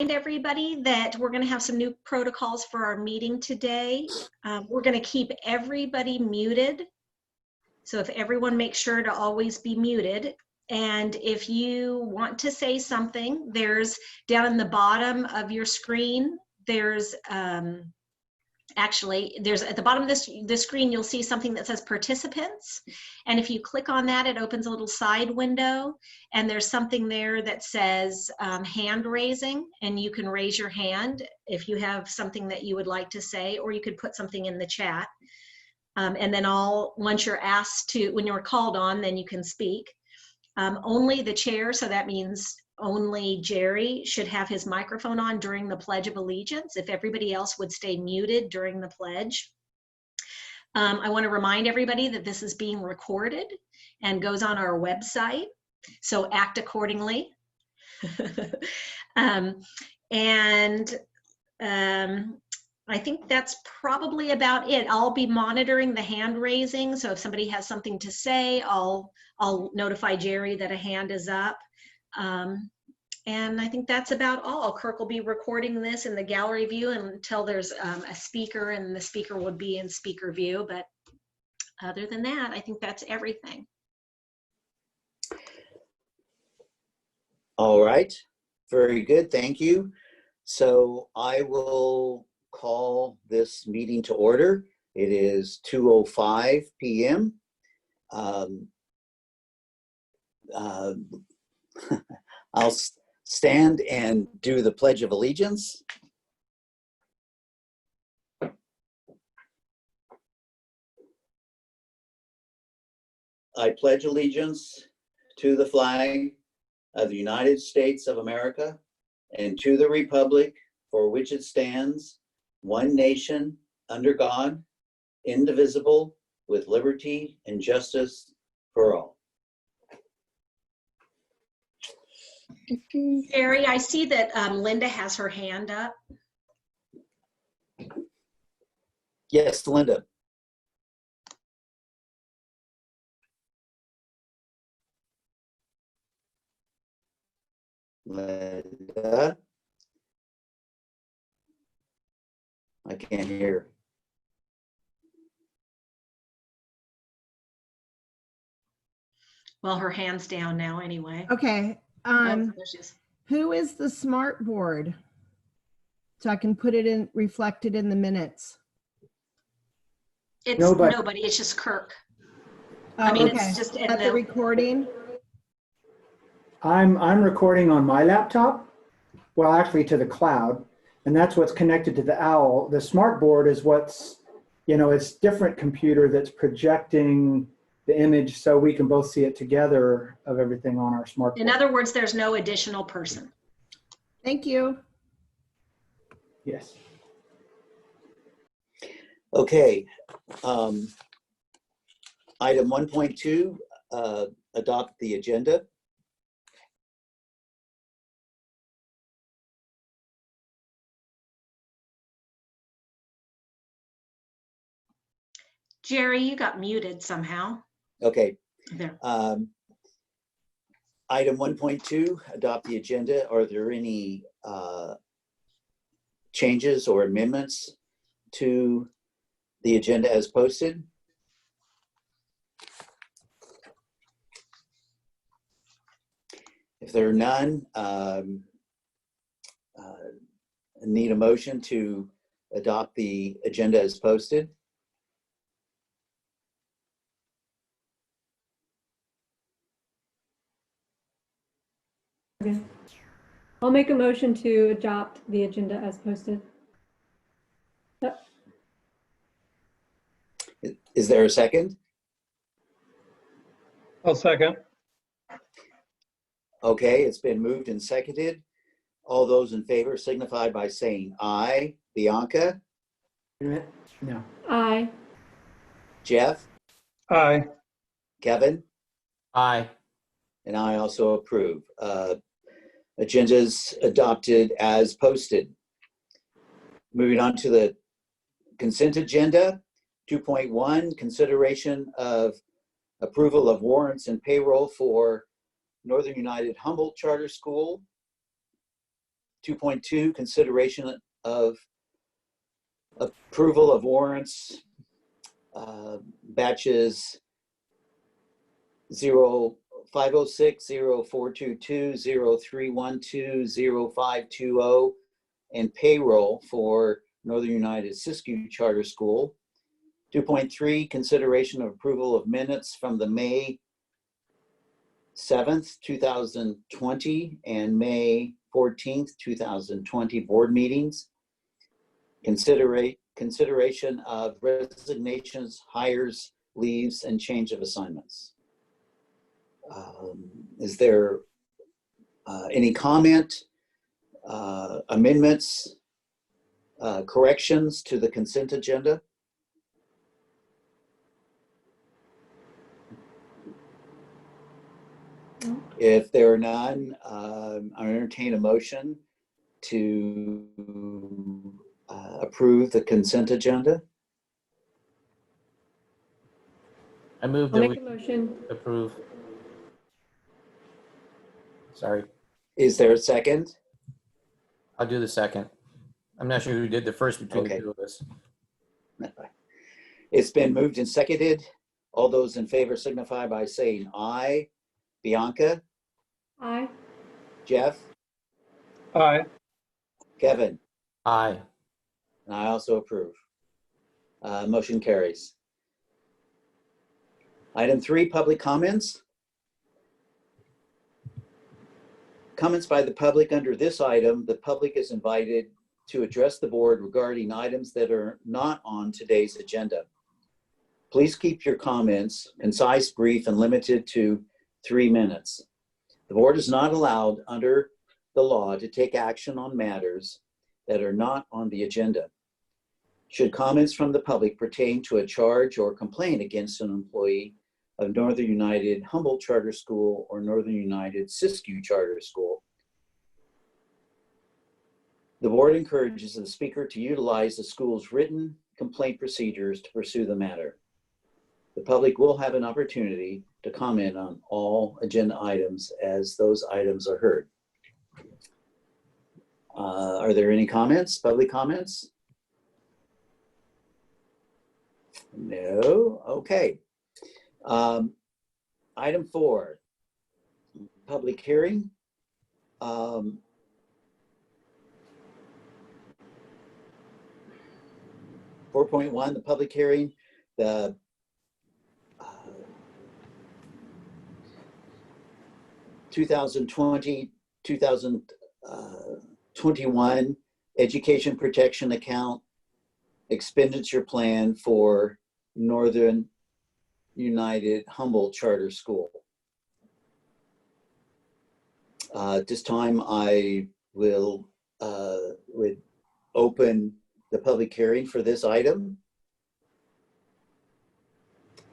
Everybody that we're going to have some new protocols for our meeting today. We're going to keep everybody muted. So if everyone makes sure to always be muted. And if you want to say something, there's down in the bottom of your screen, there's there's at the bottom of this screen, you'll see something that says participants. And if you click on that, it opens a little side window. And there's something there that says hand raising. And you can raise your hand if you have something that you would like to say, or you could put something in the chat. And then once you're asked to, when you're called on, then you can speak. Only the chair, so that means only Jerry, should have his microphone on during the Pledge of Allegiance. If everybody else would stay muted during the pledge. I want to remind everybody that this is being recorded and goes on our website, so act accordingly. I think that's probably about it. I'll be monitoring the hand raising, so if somebody has something to say, I'll notify Jerry that a hand is up. And I think that's about all. Kirk will be recording this in the gallery view until there's a speaker, and the speaker would be in speaker view. But other than that, I think that's everything. All right, very good, thank you. So I will call this meeting to order. It is 2:05 p.m. I'll stand and do the Pledge of Allegiance. I pledge allegiance to the flag of the United States of America and to the republic for which it stands, one nation, under God, indivisible, with liberty and justice for all. Jerry, I see that Linda has her hand up. Yes, Linda. Linda. I can't hear. Well, her hand's down now anyway. Okay. Who is the smart board? So I can put it in, reflected in the minutes. It's nobody, it's just Kirk. Oh, I mean, okay. it's just at the recording. I'm recording on my laptop. Well, actually to the cloud, and that's what's connected to the OWL. The smart board is what's, it's different computer that's projecting the image so we can both see it together of everything on our smart board. In other words, there's no additional person. Thank you. Yes. Okay. Item 1.2, adopt the agenda. Jerry, you got muted somehow. Okay. There. Item 1.2, adopt the agenda. Are there any changes or amendments to the agenda as posted? If there are none, need a motion to adopt the agenda as posted. Okay. I'll make a motion to adopt the agenda as posted. Yep. Is there a second? I'll second. Okay, it's been moved and seconded. All those in favor signify by saying aye. Bianca? No. Aye. Jeff? Aye. Kevin? Aye. And I also approve. Agendas adopted as posted. Moving on to the consent agenda. 2.1, consideration of approval of warrants and payroll for Northern United Humboldt Charter School, 2.2, consideration of approval of warrants, batches 0506, 0422, 0312, 0520, and payroll for Northern United Siskiyou Charter School. 2.3, consideration of approval of minutes from the May 7th, 2020 and May 14th, 2020 board meetings. Consideration of resignations, hires, leaves, and change of assignments. Is there any comment, amendments, corrections to the consent agenda? If there are none, I entertain a motion to approve the consent agenda. I move I'll that make we a motion. approve. Sorry, Is there a second? I'll do the second. I'm not sure who did the first between Okay. the two of us. It's been moved and seconded. All those in favor signify by saying aye. Bianca, Aye. Jeff, Aye. Kevin, Aye. and I also approve. Motion carries. Item 3, public comments. Comments by the public under this item. The public is invited to address the board regarding items that are not on today's agenda. Please keep your comments concise, brief, and limited to 3 minutes. The board is not allowed under the law to take action on matters that are not on the agenda. Should comments from the public pertain to a charge or complaint against an employee of Northern United Humboldt Charter School or Northern United Siskiyou Charter School, the board encourages the speaker to utilize the school's written complaint procedures to pursue the matter. The public will have an opportunity to comment on all agenda items as those items are heard. Are there any comments, public comments? No, okay. Item 4, public hearing. 4.1, the public hearing, the 2020-2021 Education Protection Account expenditure plan for Northern United Humboldt Charter School. At this time, I would open the public hearing for this item.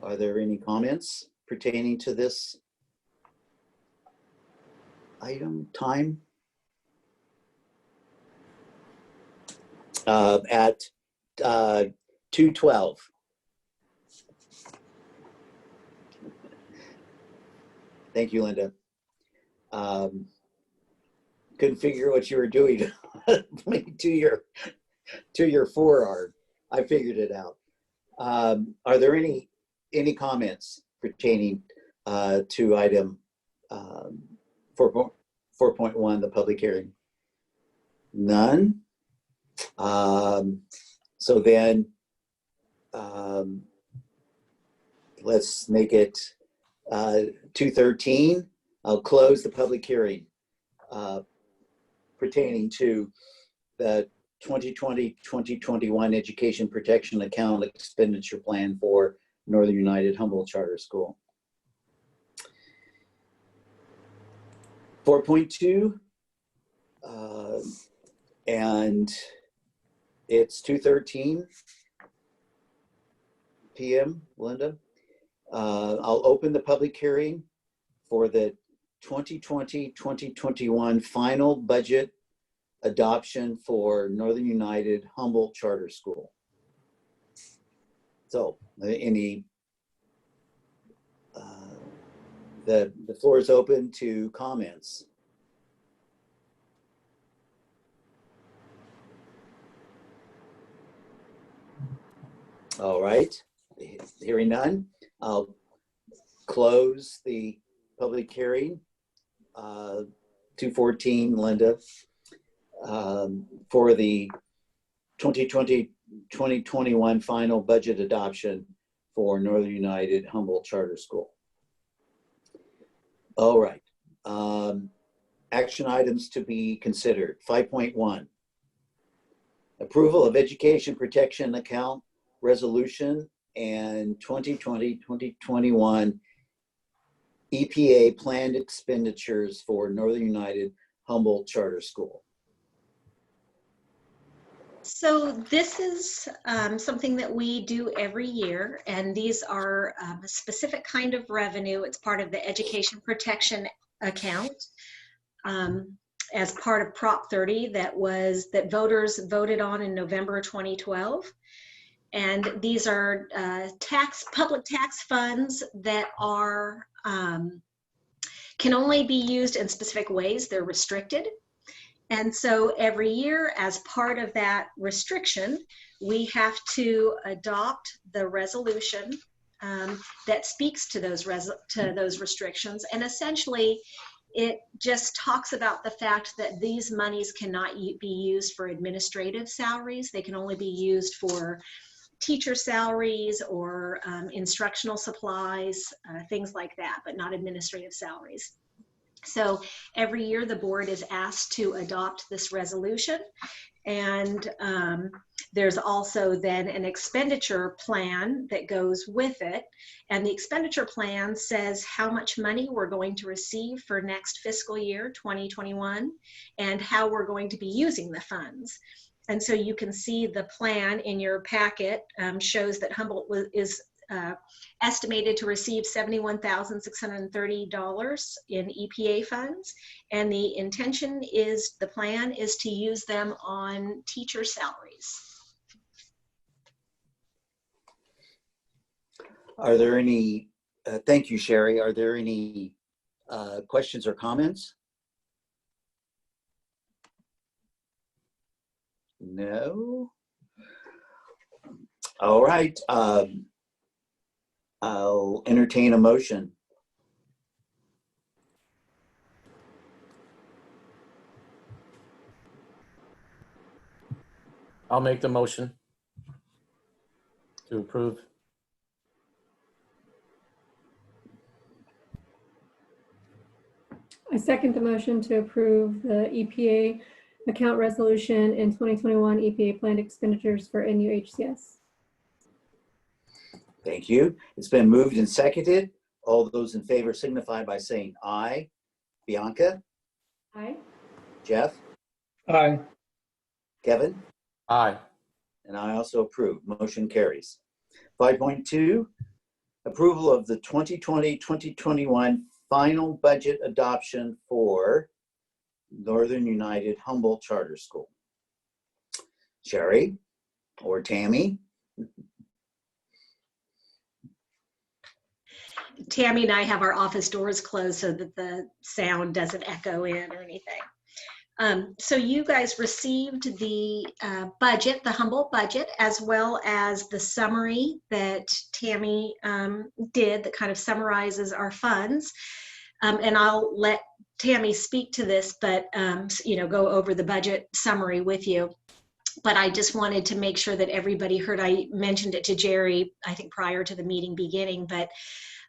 Are there any comments pertaining to this item? Time at 2:12. Thank you, Linda. Couldn't figure what you were doing to your forearm. I figured it out. Are there any comments pertaining to item 4.1, the public hearing? None. So then let's make it 2:13. I'll close the public hearing pertaining to the 2020-2021 Education Protection Account expenditure plan for Northern United Humboldt Charter School. 4.2, and it's 2:13 p.m., Linda. I'll open the public hearing for the 2020-2021 final budget adoption for Northern United Humboldt Charter School. So the floor is open to comments. All right, hearing none, I'll close the public hearing. 214, Linda, for the 2020-2021 final budget adoption for Northern United Humboldt Charter School. All right. Action items to be considered. 5.1, approval of education protection account resolution and 2020-2021 EPA planned expenditures for Northern United Humboldt Charter School. So this is something that we do every year, and these are a specific kind of revenue. It's part of the education protection account as part of Prop 30 that voters voted on in November 2012. And these are public tax funds that are can only be used in specific ways. They're restricted. And so every year, as part of that restriction, we have to adopt the resolution that speaks to those restrictions. And essentially, it just talks about the fact that these monies cannot be used for administrative salaries. They can only be used for teacher salaries or instructional supplies, things like that, but not administrative salaries. So every year the board is asked to adopt this resolution, and there's also then an expenditure plan that goes with it, and the expenditure plan says how much money we're going to receive for next fiscal year 2021 and how we're going to be using the funds. And so you can see the plan in your packet shows that Humboldt is estimated to receive $71,630 in EPA funds. And the intention is, the plan is to use them on teacher salaries. Are there any, thank you, Sherry. Are there any questions or comments? No. All right. I'll entertain a motion. I'll make the motion to approve. I second the motion to approve the EPA account resolution and 2021 EPA planned expenditures for NUHCS. Thank you. It's been moved and seconded. All those in favor signify by saying aye. Bianca? Aye. Jeff? Aye. Kevin? Aye. And I also approve. Motion carries. 5.2, approval of the 2020-2021 final budget adoption for Northern United Humboldt Charter School. Sherry or Tammy? Tammy and I have our office doors closed so that the sound doesn't echo in or anything. So you guys received the budget, the Humboldt budget, as well as the summary that Tammy did that kind of summarizes our funds. And I'll let Tammy speak to this, but go over the budget summary with you. But I just wanted to make sure that everybody heard. I mentioned it to Jerry, I think prior to the meeting beginning, but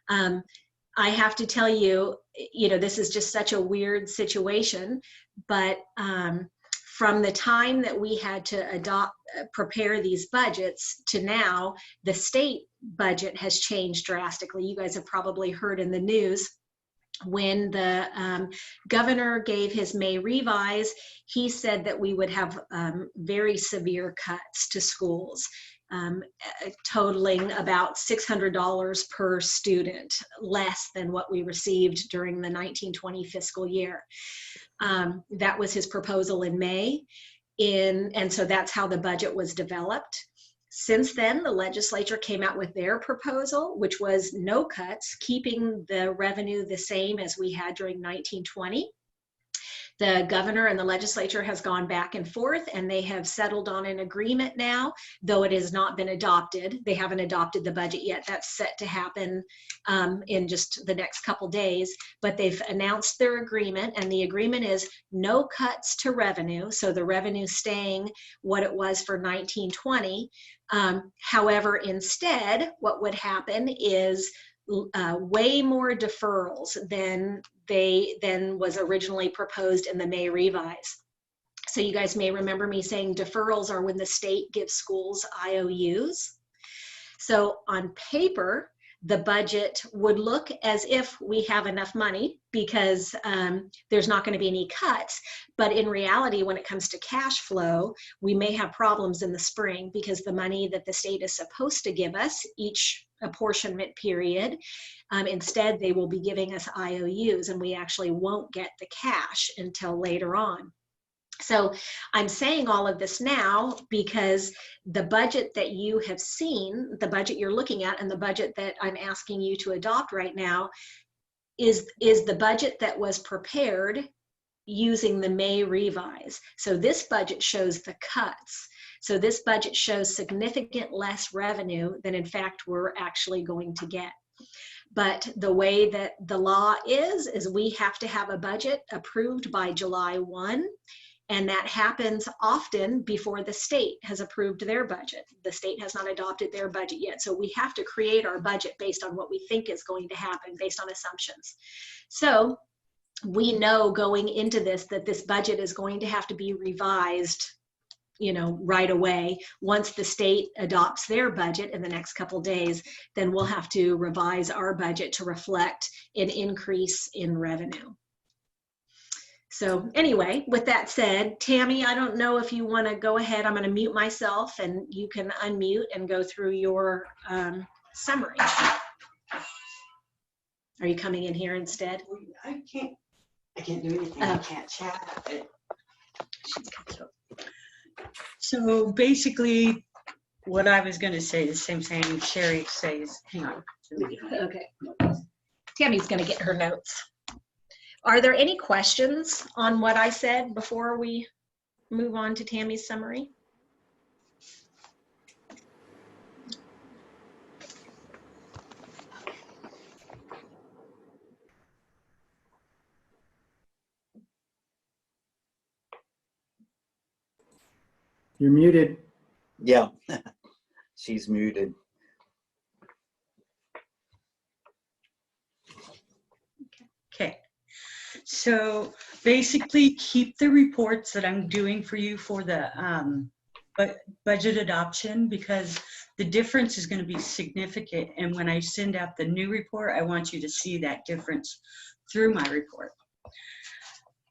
I have to tell you, this is just such a weird situation, but from the time that we had to prepare these budgets to now, the state budget has changed drastically. You guys have probably heard in the news when the governor gave his May revise, he said that we would have very severe cuts to schools. Totaling about $600 per student, less than what we received during the 1920 fiscal year. That was his proposal in May, and so that's how the budget was developed. Since then, the legislature came out with their proposal, which was no cuts, keeping the revenue the same as we had during 1920. The governor and the legislature has gone back and forth, and they have settled on an agreement now, though it has not been adopted. They haven't adopted the budget yet. That's set to happen in just the next couple days, but they've announced their agreement, and the agreement is no cuts to revenue. So the revenue staying what it was for 1920. However, instead, what would happen is way more deferrals than was originally proposed in the May revise. So you guys may remember me saying deferrals are when the state gives schools IOUs. So on paper, the budget would look as if we have enough money because there's not going to be any cuts. But in reality, when it comes to cash flow, we may have problems in the spring because the money that the state is supposed to give us each apportionment period, instead they will be giving us IOUs, and we actually won't get the cash until later on. So I'm saying all of this now because the budget that you have seen, the budget you're looking at, and the budget that I'm asking you to adopt right now is the budget that was prepared using the May revise. So this budget shows the cuts. So this budget shows significant less revenue than in fact we're actually going to get. But the way that the law is we have to have a budget approved by July 1. And that happens often before the state has approved their budget. The state has not adopted their budget yet. So we have to create our budget based on what we think is going to happen, based on assumptions. So we know going into this that this budget is going to have to be revised, you know, right away. Once the state adopts their budget in the next couple days, then we'll have to revise our budget to reflect an increase in revenue. So anyway, with that said, Tammy, I don't know if you want to go ahead. I'm going to mute myself and you can unmute and go through your summary. Are you coming in here instead? I can't do anything. I can't chat. So basically, what I was going to say, the same thing Sherry says. Hang on. Okay. Tammy's going to get her notes. Are there any questions on what I said before we move on to Tammy's summary? You're muted. Yeah, she's muted. Okay. So basically keep the reports that I'm doing for you for the budget adoption, because the difference is going to be significant. And when I send out the new report, I want you to see that difference through my report.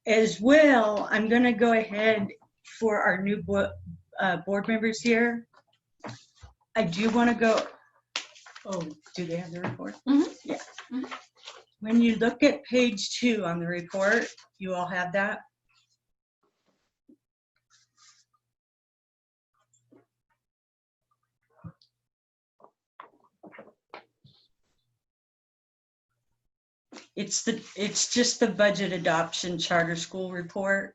As well, I'm going to go ahead for our new board members here. I do want to go, oh, do they have the report? Mm-hmm. Yeah. Mm-hmm. When you look at page 2 on the report, you all have that? It's just the budget adoption charter school report.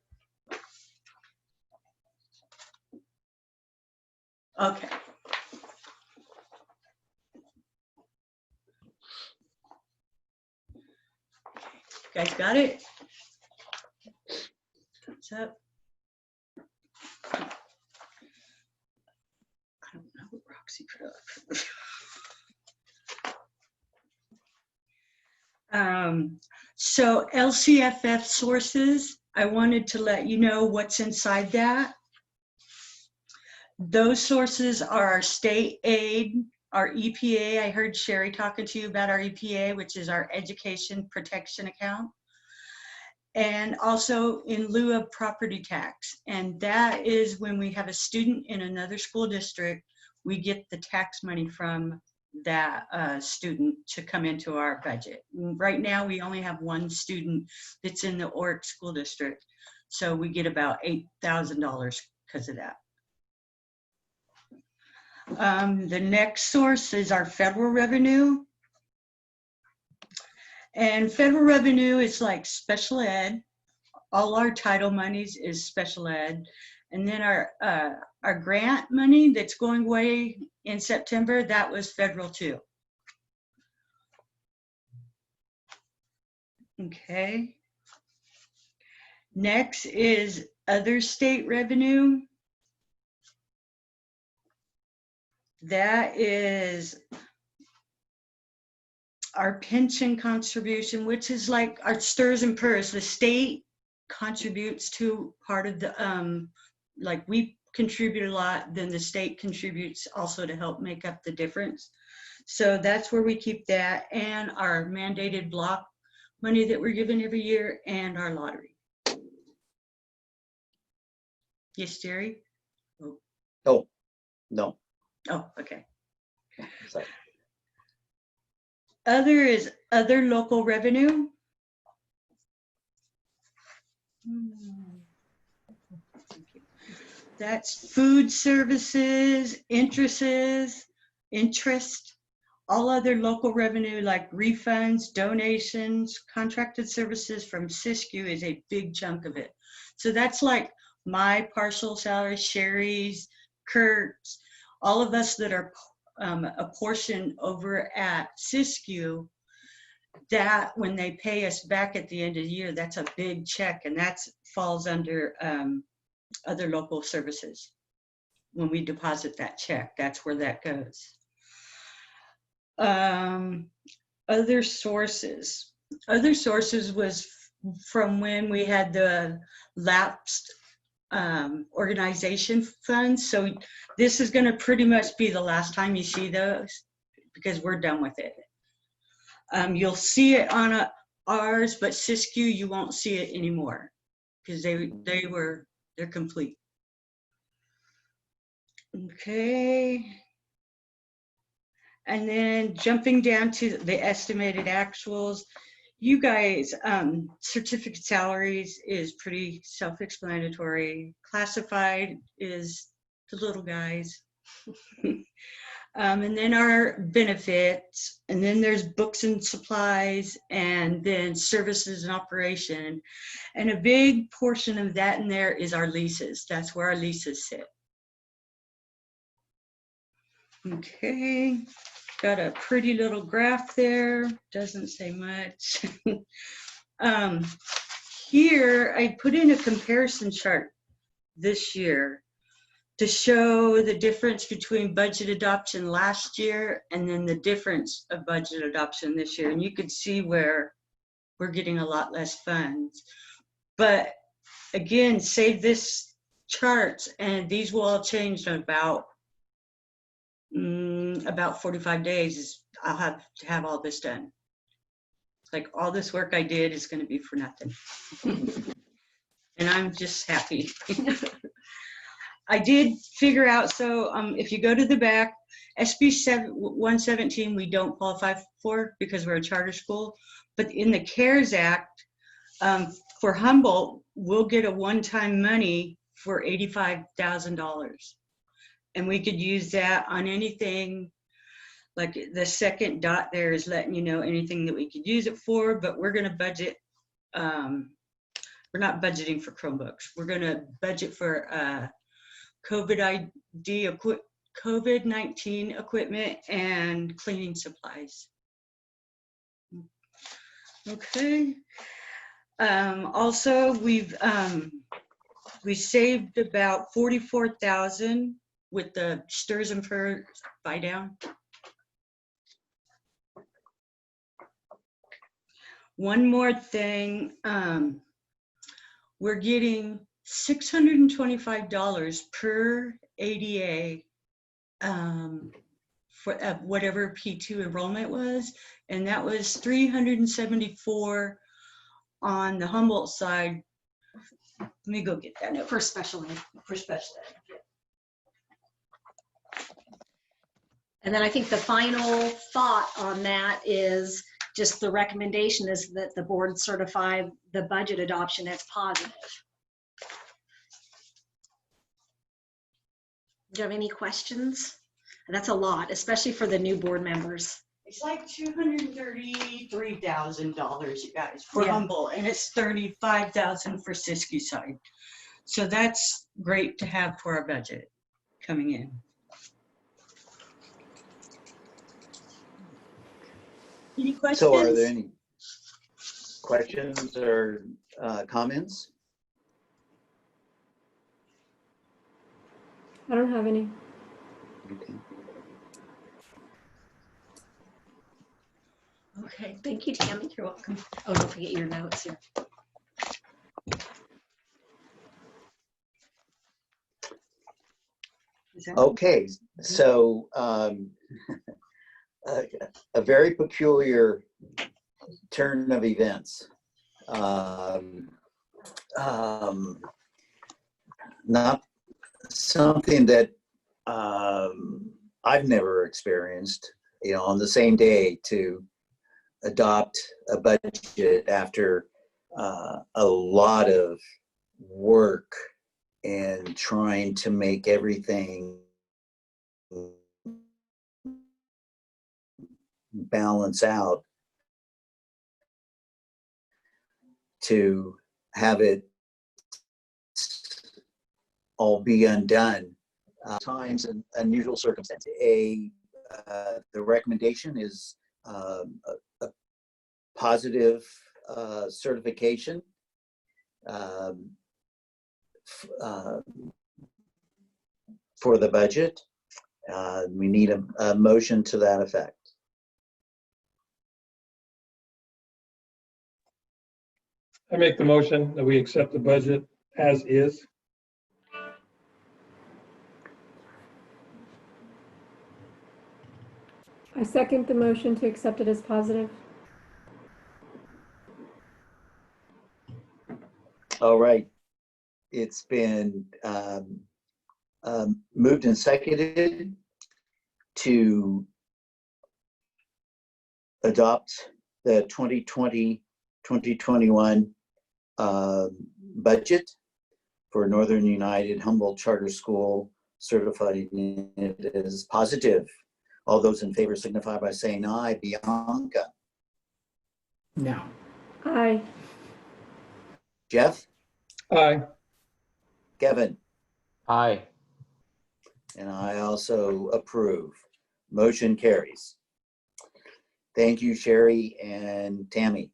Okay. You guys got it? What's up? I don't know what Roxy put up. So LCFF sources, I wanted to let you know what's inside that. Those sources are our state aid, our EPA. I heard Sherry talking to you about our EPA, which is our education protection account. And also in lieu of property tax. And that is when we have a student in another school district, we get the tax money from that student to come into our budget. Right now, we only have one student that's in the Oric school district. So we get about $8,000 because of that. The next source is our federal revenue. And federal revenue is like special ed, all our title monies is special ed. And then our grant money that's going away in September, that was federal too. Okay. Next is other state revenue. That is our pension contribution, which is like our stirs and purrs. The state contributes to part of the, like we contribute a lot, then the state contributes also to help make up the difference. So that's where we keep that, and our mandated block money that we're given every year, and our lottery. Yes, Jerry? Oh, no. Oh, okay. Sorry. Other is other local revenue. That's food services, interest, all other local revenue like refunds, donations, contracted services from SISCU is a big chunk of it. So that's like my partial salary, Sherry's, Kurt's, all of us that are a portion over at SISCU, that when they pay us back at the end of the year, that's a big check, and that falls under other local services. When we deposit that check, that's where that goes. Other sources was from when we had the lapsed organization funds. So this is going to pretty much be the last time you see those, because we're done with it. You'll see it on ours, but SISCU, you won't see it anymore because they're complete. Okay. And then jumping down to the estimated actuals, you guys, certificate salaries is pretty self-explanatory. Classified is the little guys. And then our benefits, and then there's books and supplies, and then services and operation. And a big portion of that in there is our leases. That's where our leases sit. Okay, got a pretty little graph there, doesn't say much. Here, I put in a comparison chart this year to show the difference between budget adoption last year and then the difference of budget adoption this year. And you could see where we're getting a lot less funds. But again, save this charts, and these will all change in about 45 days. I'll have to have all this done. It's like all this work I did is going to be for nothing. And I'm just happy. I did figure out, so if you go to the back, SB 117 we don't qualify for because we're a charter school, but in the CARES Act, for Humboldt, we'll get a one-time money for $85,000. And we could use that on anything, like the second dot there is letting you know anything that we could use it for, but we're gonna budget, we're not budgeting for Chromebooks. We're gonna budget for COVID-19 equipment and cleaning supplies. Okay. Also, we saved about 44,000 with the stirs and furs buy down. One more thing, we're getting $625 per ADA for whatever P2 enrollment was, and that was $374 on the Humboldt side. Let me go get that note. For special ed. For special ed. And then I think the final thought on that is just the recommendation is that the board certify the budget adoption as positive. Do you have any questions? And that's a lot, especially for the new board members. It's like $233,000, you guys, for Yeah. Humboldt, and it's $35,000 for Siskiyou side. So that's great to have for our budget coming in. Any questions? So are there any questions or comments? I don't have any. Okay. Okay, thank you, Tammy. You're welcome. Oh, don't forget your notes here. Is that- Okay, so a very peculiar turn of events. Not something that I've never experienced, you know, on the same day to adopt a budget after a lot of work and trying to make everything balance out, to have it all be undone. Times and unusual circumstances. The recommendation is a positive certification. For the budget. We need a motion to that effect. I make the motion that we accept the budget as is. I second the motion to accept it as positive. All right. It's been moved and seconded to adopt the 2020-2021 budget for Northern United Humboldt Charter School, certifying it as positive. All those in favor signify by saying aye. Bianca? No. Aye. Jeff? Aye. Kevin? Aye. And I also approve. Motion carries. Thank you, Sherry and Tammy.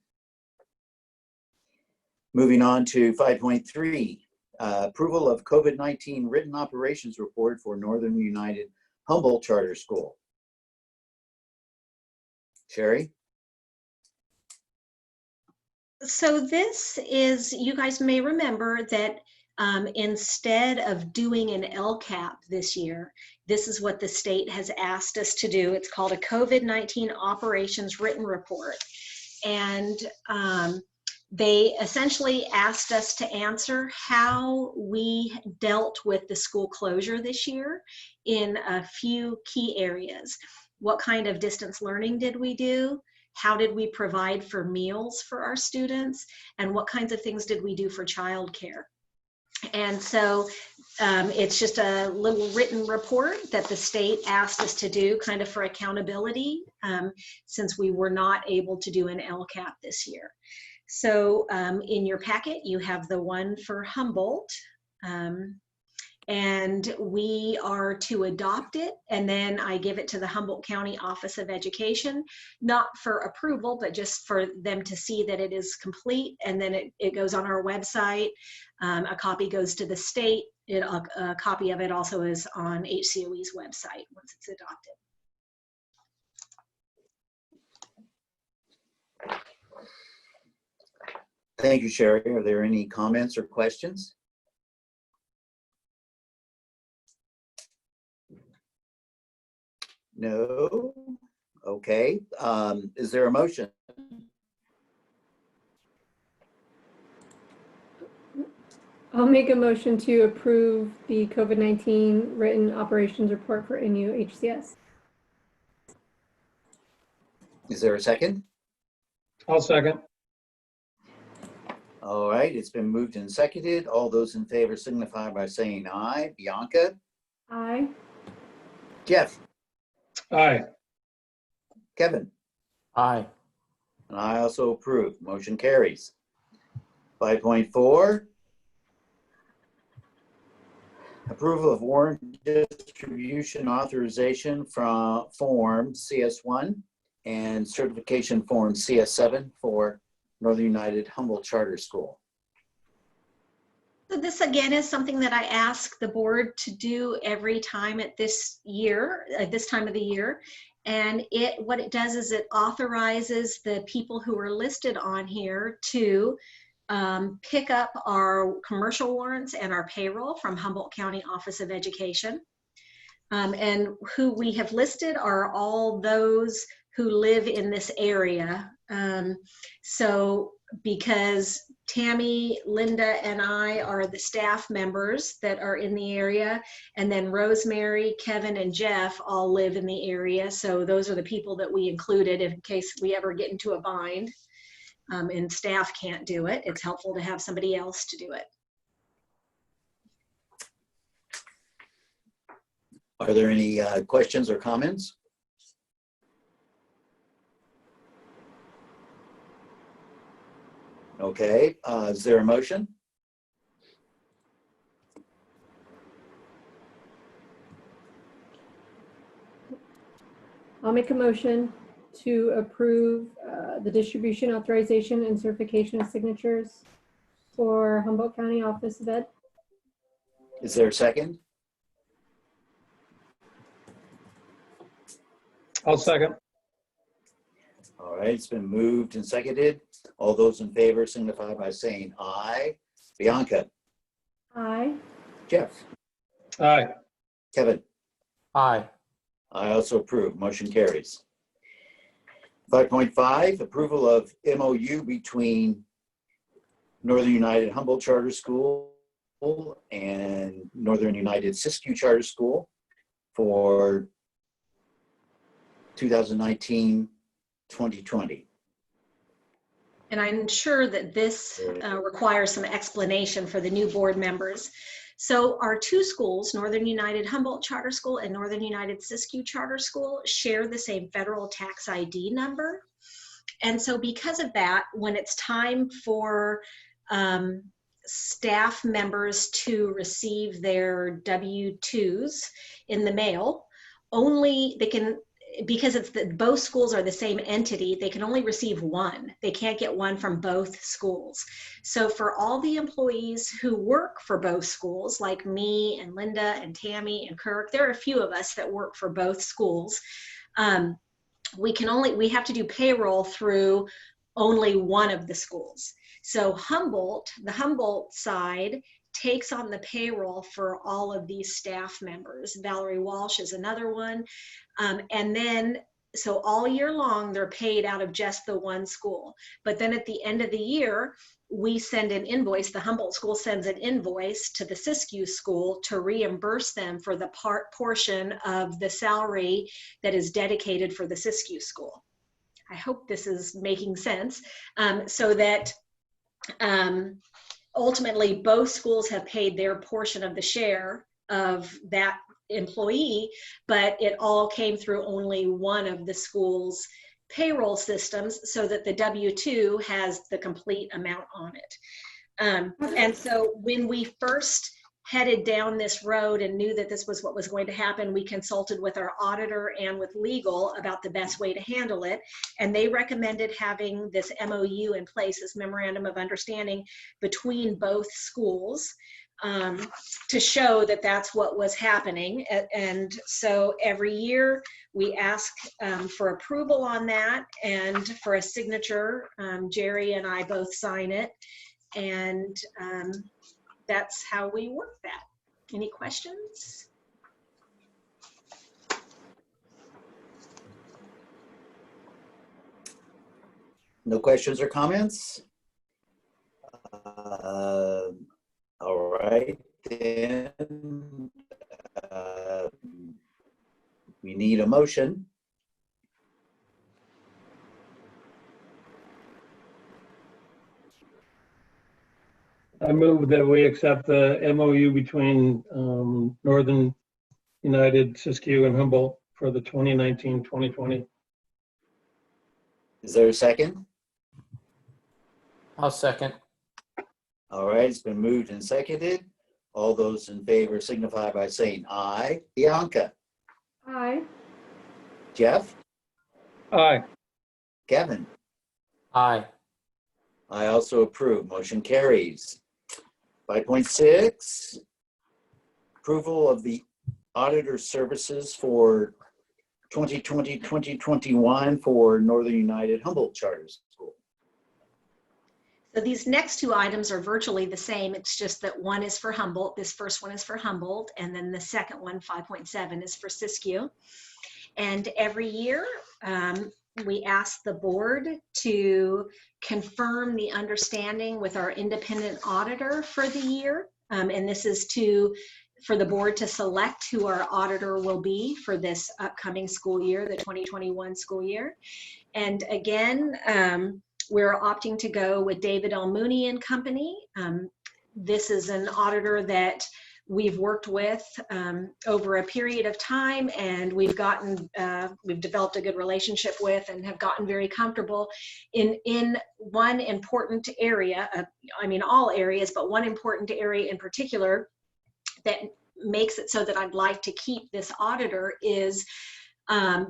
Moving on to 5.3, approval of COVID-19 written operations report for Northern United Humboldt Charter School. Sherry? So this is, you guys may remember that instead of doing an LCAP this year, this is what the state has asked us to do. It's called a COVID-19 operations written report. And they essentially asked us to answer how we dealt with the school closure this year in a few key areas. What kind of distance learning did we do? How did we provide for meals for our students? And what kinds of things did we do for childcare? And so it's just a little written report that the state asked us to do kind of for accountability since we were not able to do an LCAP this year. So in your packet, you have the one for Humboldt. And we are to adopt it, and then I give it to the Humboldt County Office of Education, not for approval, but just for them to see that it is complete, and then it goes on our website. A copy goes to the state. A copy of it also is on HCOE's website once it's adopted. Thank you, Sherry. Are there any comments or questions? No? Okay. Is there a motion? I'll make a motion to approve the COVID-19 written operations report for NUHCS. Is there a second? I'll second. All right, it's been moved and seconded. All those in favor signify by saying aye. Bianca? Aye. Jeff? Aye. Kevin? Aye. And I also approve. Motion carries. 5.4, approval of warrant distribution authorization from Form CS1 and certification Form CS7 for Northern United Humboldt Charter School. So this again is something that I ask the board to do every time at this time of the year. And what it does is it authorizes the people who are listed on here to pick up our commercial warrants and our payroll from Humboldt County Office of Education. And who we have listed are all those who live in this area. So because Tammy, Linda, and I are the staff members that are in the area, and then Rosemary, Kevin, and Jeff all live in the area. So those are the people that we included in case we ever get into a bind. And staff can't do it. It's helpful to have somebody else to do it. Are there any questions or comments? Okay, is there a motion? I'll make a motion to approve the distribution authorization and certification of signatures for Humboldt County Office of Ed. Is there a second? I'll second. All right, it's been moved and seconded. All those in favor signify by saying aye. Bianca? Aye. Jeff? Aye. Kevin? Aye. I also approve. Motion carries. 5.5, approval of MOU between Northern United Humboldt Charter School and Northern United Siskiyou Charter School for 2019-2020. And I'm sure that this requires some explanation for the new board members. So our two schools, Northern United Humboldt Charter School and Northern United Siskiyou Charter School, share the same federal tax ID number. And so because of that, when it's time for staff members to receive their W-2s in the mail, only they can, because it's both schools are the same entity, they can only receive one. They can't get one from both schools. So for all the employees who work for both schools, like me and Linda and Tammy and Kirk, there are a few of us that work for both schools. We have to do payroll through only one of the schools. So the Humboldt side takes on the payroll for all of these staff members. Valerie Walsh is another one. And then, so all year long, they're paid out of just the one school. But then at the end of the year, we send an invoice, the Humboldt school sends an invoice to the Siskiyou school to reimburse them for the portion of the salary that is dedicated for the Siskiyou school. I hope this is making sense, so that ultimately both schools have paid their portion of the share of that employee, but it all came through only one of the school's payroll systems, so that the W-2 has the complete amount on it. And so when we first headed down this road and knew that this was what was going to happen, we consulted with our auditor and with legal about the best way to handle it. And they recommended having this MOU in place, this memorandum of understanding between both schools, to show that that's what was happening. And so every year we ask for approval on that and for a signature. Jerry and I both sign it, and that's how we work that. Any questions? No questions or comments? All right, then we need a motion. I move that we accept the MOU between Northern United Siskiyou and Humboldt for the 2019-2020 Is there a second? I'll second. All right, it's been moved and seconded. All those in favor signify by saying aye. Bianca? Aye. Jeff? Aye. Kevin? Aye. I also approve. Motion carries. 5.6, approval of the auditor services for 2020-2021 for Northern United Humboldt Charter School. So these next two items are virtually the same. It's just that one is for Humboldt. This first one is for Humboldt, and then the second one, 5.7, is for Siskiyou. And every year, we ask the board to confirm the understanding with our independent auditor for the year. And this is for the board to select who our auditor will be for this upcoming school year, the 2021 school year. And again, we're opting to go with David L. Mooney and Company. This is an auditor that we've worked with over a period of time, and we've developed a good relationship with and have gotten very comfortable in one important area, I mean all areas, but one important area in particular that makes it so that I'd like to keep this auditor is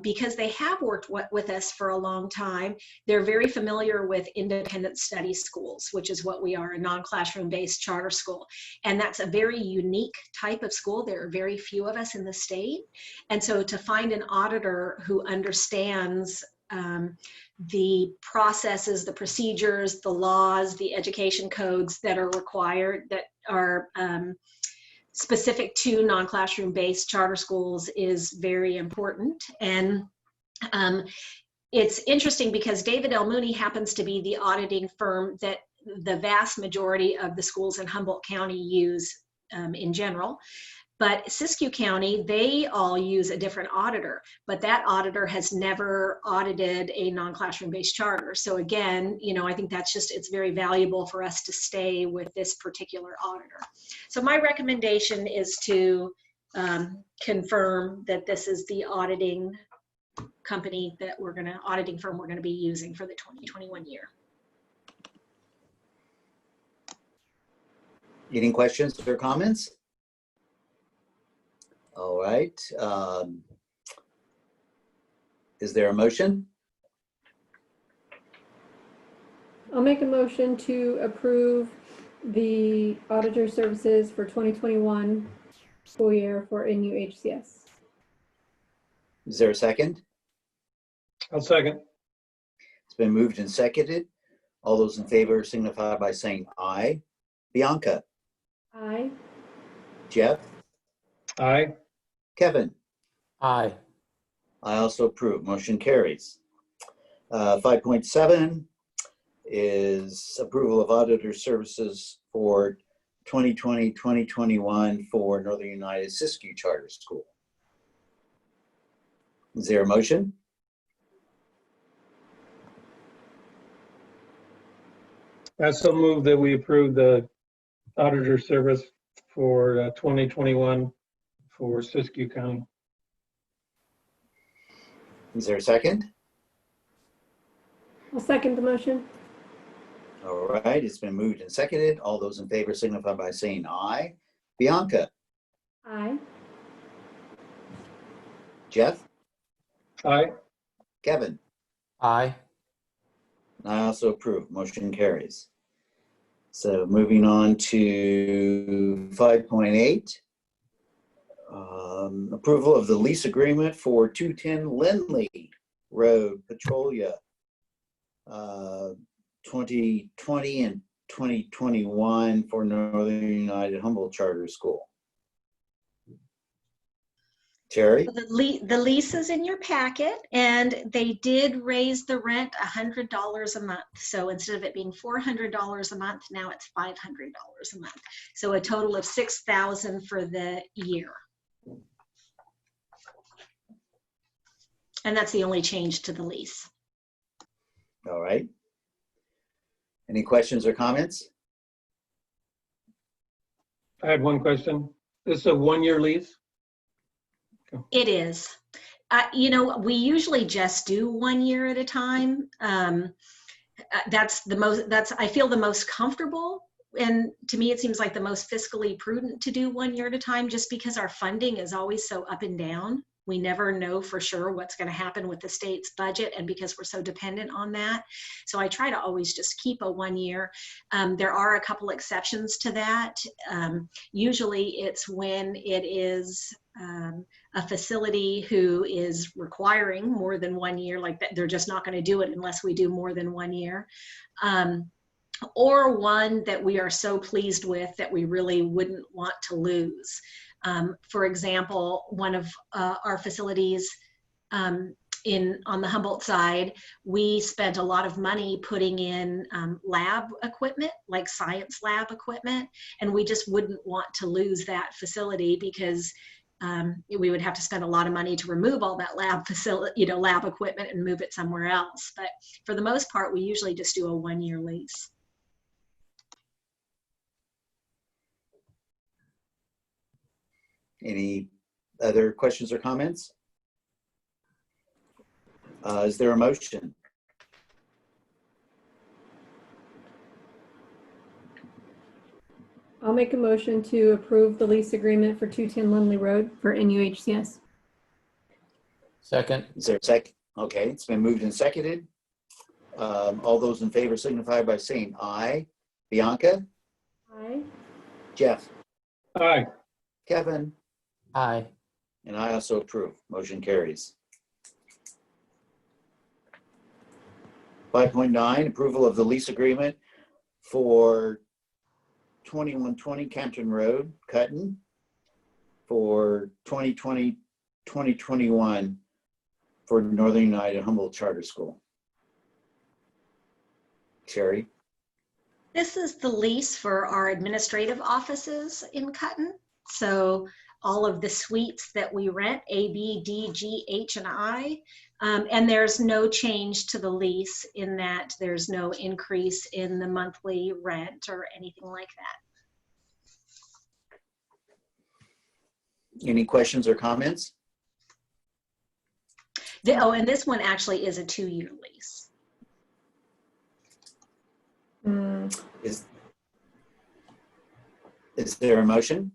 because they have worked with us for a long time. They're very familiar with independent study schools, which is what we are, a non-classroom based charter school. And that's a very unique type of school. There are very few of us in the state. And so to find an auditor who understands the processes, the procedures, the laws, the education codes that are required, that are specific to non-classroom based charter schools is very important. And it's interesting because David L. Mooney happens to be the auditing firm that the vast majority of the schools in Humboldt County use in general. But Siskiyou County, they all use a different auditor, but that auditor has never audited a non-classroom based charter. So again, you know, I think that's just, it's very valuable for us to stay with this particular auditor. So my recommendation is to confirm that this is the auditing company that auditing firm we're gonna be using for the 2021 year. Any questions or comments? All right. Is there a motion? I'll make a motion to approve the auditor services for 2021 school year for NUHCS. Is there a second? I'll second. It's been moved and seconded. All those in favor signify by saying aye. Bianca? Aye. Jeff? Aye. Kevin? Aye. I also approve. Motion carries. 5.7 is approval of auditor services for 2020-2021 for Northern United Siskiyou Charter School. Is there a motion? I so move that we approve the auditor service for 2021 for Siskiyou County. Is there a second? I'll second the motion. All right, it's been moved and seconded. All those in favor signify by saying aye. Bianca? Aye. Jeff? Aye. Kevin? Aye. I also approve. Motion carries. So moving on to 5.8. Approval of the lease agreement for 210 Lindley Road, Petrolia, 2020 and 2021 for Northern United Humboldt Charter School. Terry? The lease is in your packet, and they did raise the rent $100 a month. So instead of it being $400 a month, now it's $500 a month. So a total of $6,000 for the year. And that's the only change to the lease. All right. Any questions or comments? I had one question. This is a one-year lease? It is. You know, we usually just do 1 year at a time. I feel the most comfortable. And to me, it seems like the most fiscally prudent to do 1 year at a time, just because our funding is always so up and down. We never know for sure what's going to happen with the state's budget, and because we're so dependent on that. So I try to always just keep a 1 year. There are a couple exceptions to that. Usually it's when it is a facility who is requiring more than 1 year, like that, they're just not going to do it unless we do more than 1 year. Or one that we are so pleased with that we really wouldn't want to lose. For example, one of our facilities on the Humboldt side, we spent a lot of money putting in lab equipment, like science lab equipment, and we just wouldn't want to lose that facility because we would have to spend a lot of money to remove all that lab equipment and move it somewhere else. But for the most part, we usually just do a 1 year lease. Any other questions or comments? Is there a motion? I'll make a motion to approve the lease agreement for 210 Lumley Road for NUHCS. Second. Is there a second? Okay, it's been moved and seconded. All those in favor signify by saying aye. Bianca? Aye. Jeff? Aye. Kevin? Aye. And I also approve. Motion carries. 5.9, approval of the lease agreement for 2120 Campton Road, Cutton, for 2020-2021 for Northern United Humboldt Charter School. Sherry? This is the lease for our administrative offices in Cutton. So all of the suites that we rent, A, B, D, G, H, and I. And there's no change to the lease in that there's no increase in the monthly rent or anything like that. Any questions or comments? And this one actually is a 2-year lease. Is there a motion?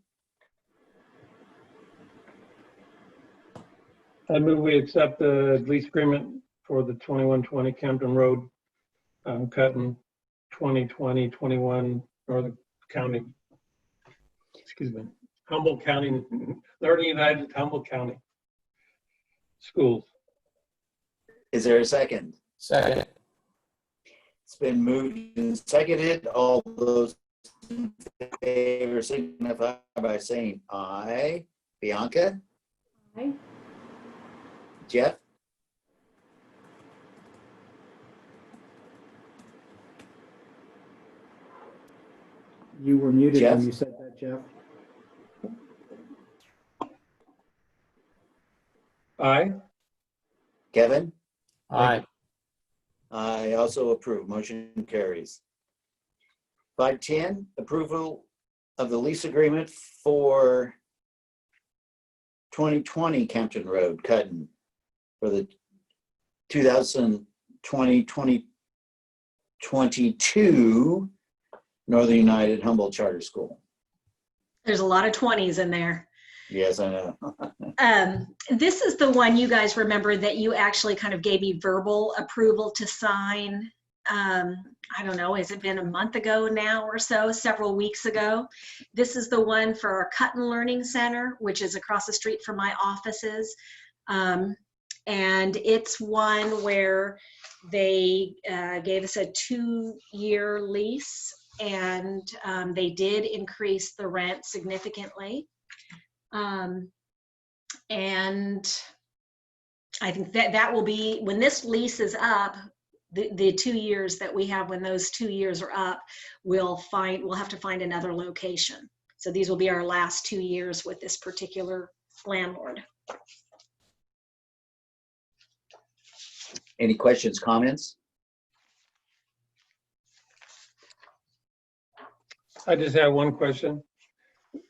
I move we accept the lease agreement for the 2120 Campton Road, Cutton, 2020-21 Northern County. Excuse me, Humboldt County, Northern United Humboldt County Schools. Is there a second? Second. It's been moved and seconded. All those in favor signify by saying aye. Bianca? Aye. Jeff? You were muted Jeff? when you said that, Jeff. Aye. Kevin? Aye. I also approve. Motion carries. 5.10, approval of the lease agreement for 2020 Campton Road, Cutton, for the 2020-2022 Northern United Humboldt Charter School. There's a lot of 20s in there. Yes, I know. This is the one you guys remember that you actually kind of gave me verbal approval to sign. I don't know, has it been a month ago now or so, several weeks ago? This is the one for our Cutton Learning Center, which is across the street from my offices. And it's one where they gave us a 2-year lease, and they did increase the rent significantly. And I think that will be, when this lease is up, the 2 years that we have, when those 2 years are up, we'll have to find another location. So these will be our last 2 years with this particular landlord. Any questions, comments? I just have one question.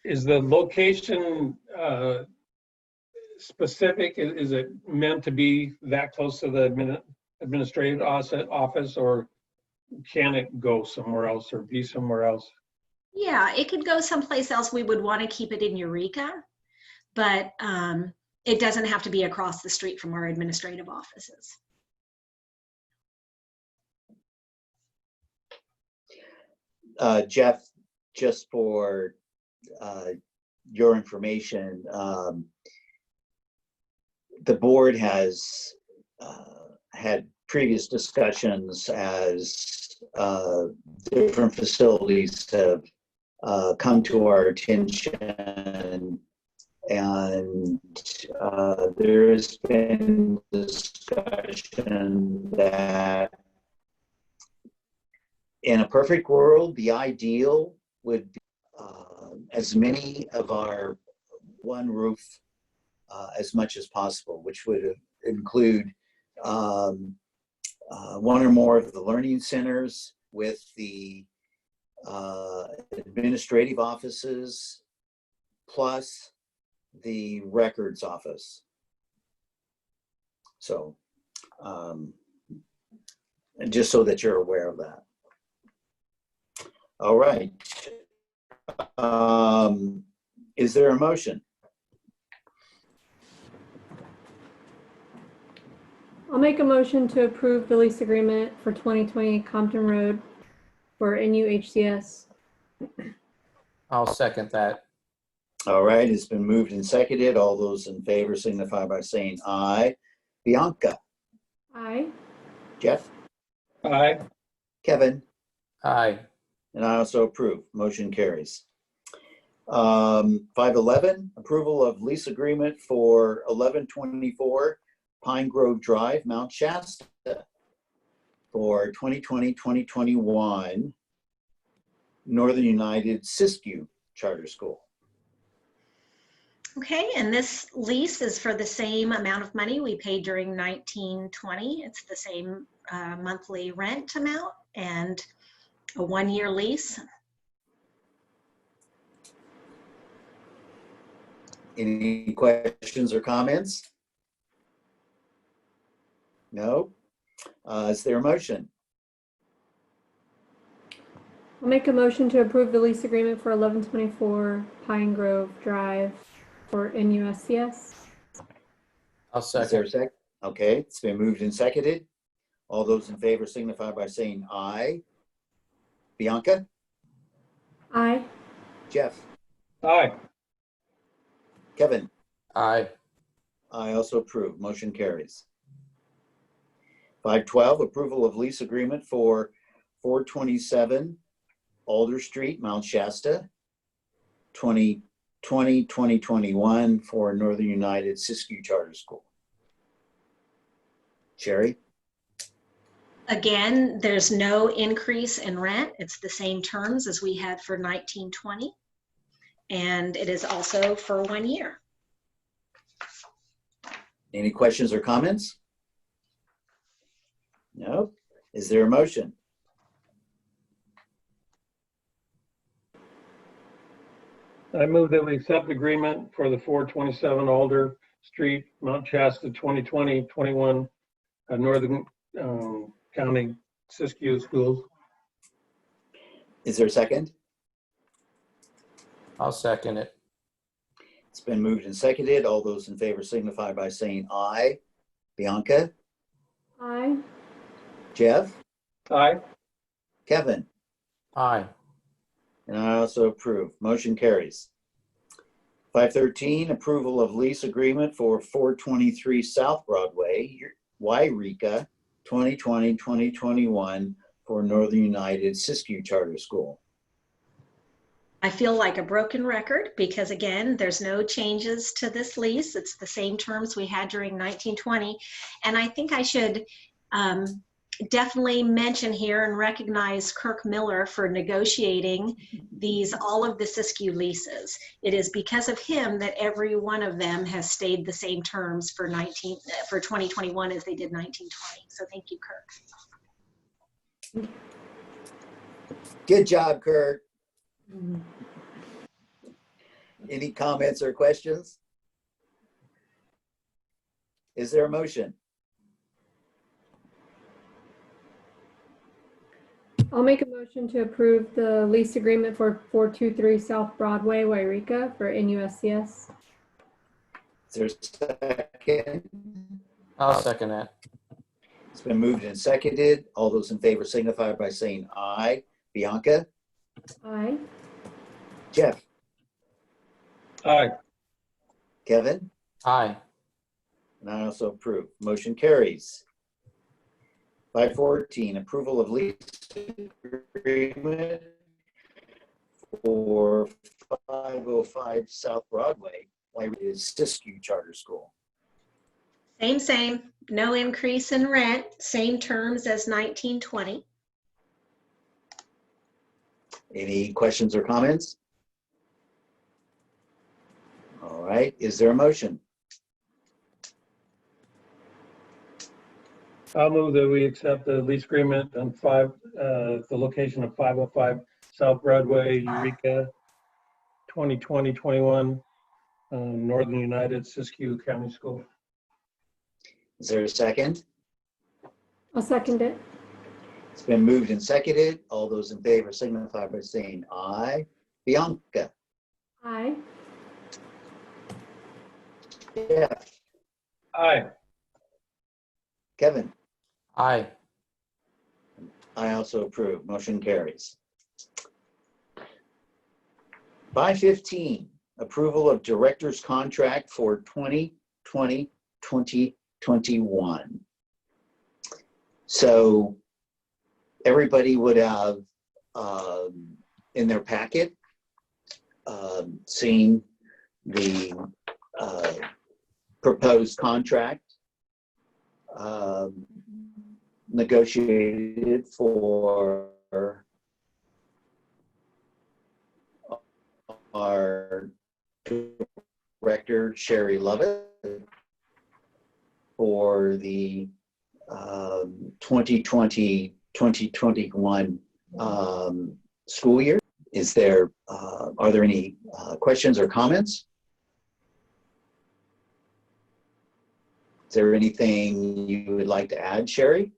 Is the location specific? Is it meant to be that close to the administrative office, or can it go somewhere else or be somewhere else? Yeah, it could go someplace else. We would want to keep it in Eureka, but it doesn't have to be across the street from our administrative offices. Jeff, just for your information, the board has had previous discussions as different facilities have come to our attention, and there has been discussion that in a perfect world, the ideal would be as many of our one roof as much as possible, which would include one or more of the learning centers with the administrative offices plus the records office. So just so that you're aware of that. All right. Is there a motion? I'll make a motion to approve the lease agreement for 2020 Compton Road for NUHCS. I'll second that. All right, it's been moved and seconded. All those in favor signify by saying aye. Bianca? Aye. Jeff? Aye. Kevin? Aye. And I also approve. Motion carries. 511, approval of lease agreement for 1124 Pine Grove Drive, Mount Shasta for 2020-2021 Northern United Siskiyou Charter School. Okay, and this lease is for the same amount of money we paid during 1920. It's the same monthly rent amount and a one-year lease. Any questions or comments? No? Is there a motion? I'll make a motion to approve the lease agreement for 1124 Pine Grove Drive for NUSCS. I'll Is there a second. second? Okay, it's been moved and seconded. All those in favor signify by saying aye. Bianca? Aye. Jeff? Aye. Kevin? Aye. I also approve. Motion carries. 512, approval of lease agreement for 427 Alder Street, Mount Shasta, 2020-2021 for Northern United Siskiyou Charter School. Sherry? Again, there's no increase in rent. It's the same terms as we had for 1920. And it is also for 1 year. Any questions or comments? No? Is there a motion? I move that we accept agreement for the 427 Alder Street, Mount Shasta, 2020-21 Northern County Siskiyou Schools. Is there a second? I'll second it. It's been moved and seconded. All those in favor signify by saying aye. Bianca? Aye. Jeff? Aye. Kevin? Aye. And I also approve. Motion carries. 513, approval of lease agreement for 423 South Broadway, Yreka, 2020-2021 for Northern United Siskiyou Charter School. I feel like a broken record because again, there's no changes to this lease. It's the same terms we had during 1920. And I think I should definitely mention here and recognize Kirk Miller for negotiating all of the Siskiyou leases. It is because of him that every one of them has stayed the same terms for 2021 as they did 1920. So thank you, Kirk. Good job, Kurt. Any comments or questions? Is there a motion? I'll make a motion to approve the lease agreement for 423 South Broadway, Wairika for NUSCS. Is there a second? I'll second that. It's been moved and seconded. All those in favor signify by saying aye. Bianca? Aye. Jeff? Aye. Kevin? Aye. And I also approve. Motion carries. 514, approval of lease agreement for 505 South Broadway, Wairika Siskiyou Charter School. Same, no increase in rent, same terms as 1920. Any questions or comments? All right, is there a motion? I'll move that we accept the lease agreement on the location of 505 South Broadway, Eureka, 2020-21, Northern United Siskiyou County School. Is there a second? I'll second it. It's been moved and seconded. All those in favor signify by saying aye. Bianca? Aye. Jeff? Aye. Kevin? Aye. I also approve. Motion carries. 515, approval of director's contract for 2020-2021. So everybody would have in their packet seen the proposed contract negotiated for our director, Sherry Lovett, for the 2020-2021 school year. Are there any questions or comments? Is there anything you would like to add, Sherry?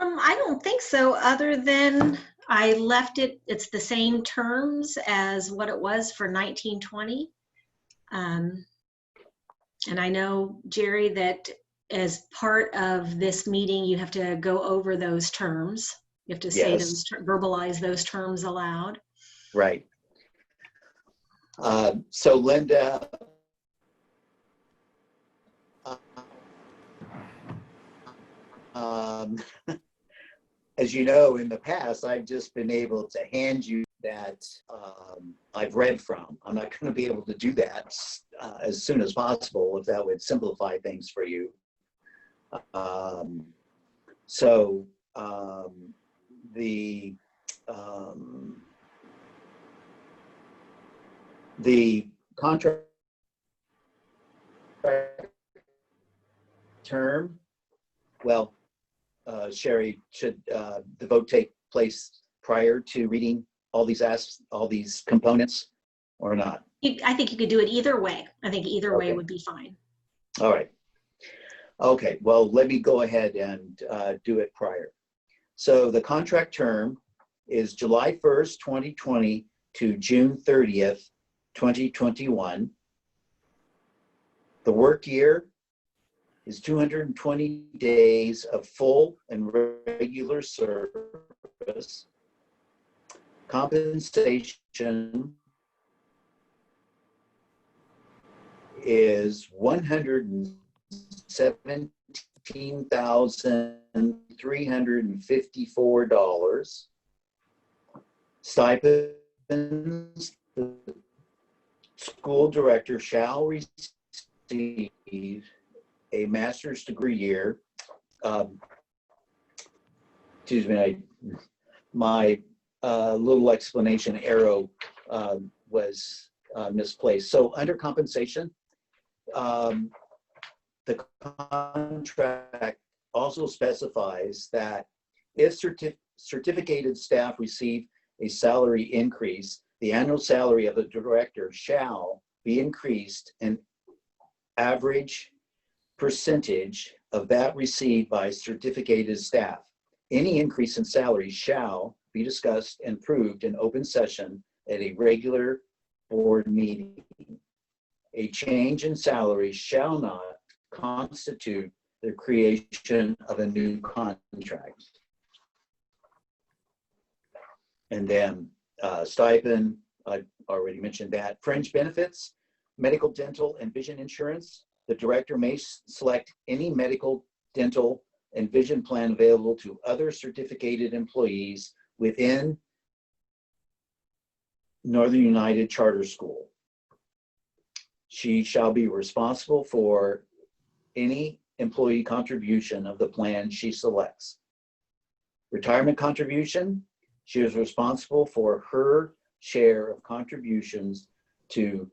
I don't think so, other than I left it's the same terms as what it was for 1920. And I know, Jerry, that as part of this meeting, you have to go over those terms. You have to say Yes. verbalize those terms aloud. Right. So Linda, as you know, in the past, I've just been able to hand you that I've read from. I'm not going to be able to do that as soon as possible if that would simplify things for you. The contract term, well, Sherry, should the vote take place prior to reading all these components or not? I think you could do it either way. I think either way Okay. would be fine. All right. Okay, well, let me go ahead and do it prior. So the contract term is July 1st, 2020 to June 30th, 2021. The work year is 220 days of full and regular service. Compensation is $117,354. Stipends, the school director shall receive a master's degree year. Excuse me, my little explanation arrow was misplaced. So under compensation, the contract also specifies that if certificated staff receive a salary increase, the annual salary of the director shall be increased and average percentage of that received by certificated staff. Any increase in salary shall be discussed and approved in open session at a regular board meeting. A change in salary shall not constitute the creation of a new contract. And then stipend, I already mentioned that. Fringe benefits, medical, dental, and vision insurance. The director may select any medical, dental, and vision plan available to other certificated employees within Northern United Charter School. She shall be responsible for any employee contribution of the plan she selects. Retirement contribution, she is responsible for her share of contributions to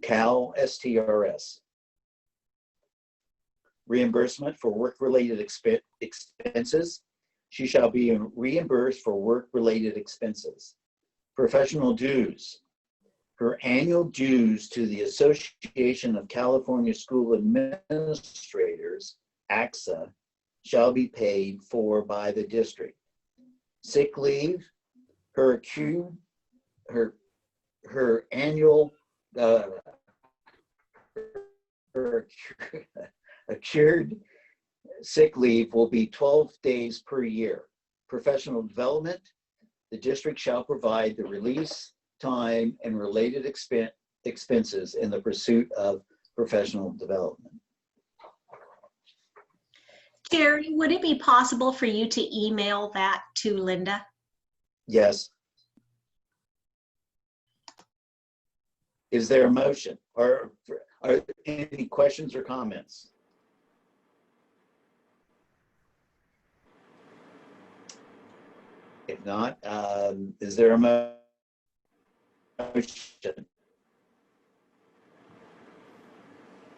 Cal STRS. Reimbursement for work-related expenses, she shall be reimbursed for work-related expenses. Professional dues, her annual dues to the Association of California School Administrators, ACSA, shall be paid for by the district. Sick leave, her annual accrued sick leave will be 12 days per year. Professional development, the district shall provide the release time and related expenses in the pursuit of professional development. Jerry, would it be possible for you to email that to Linda? Yes. Is there a motion, or are there any questions or comments? If not, is there a motion?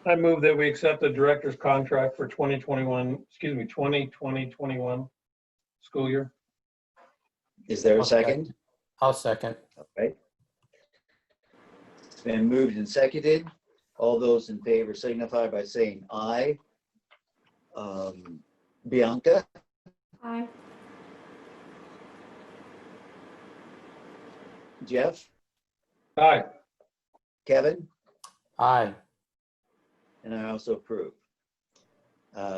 I move that we accept the director's contract for 2020-21 school year. Is there a second? I'll second. Okay. It's been moved and seconded. All those in favor signify by saying aye. Bianca? Aye. Jeff? Aye. Kevin? Aye. And I also approve.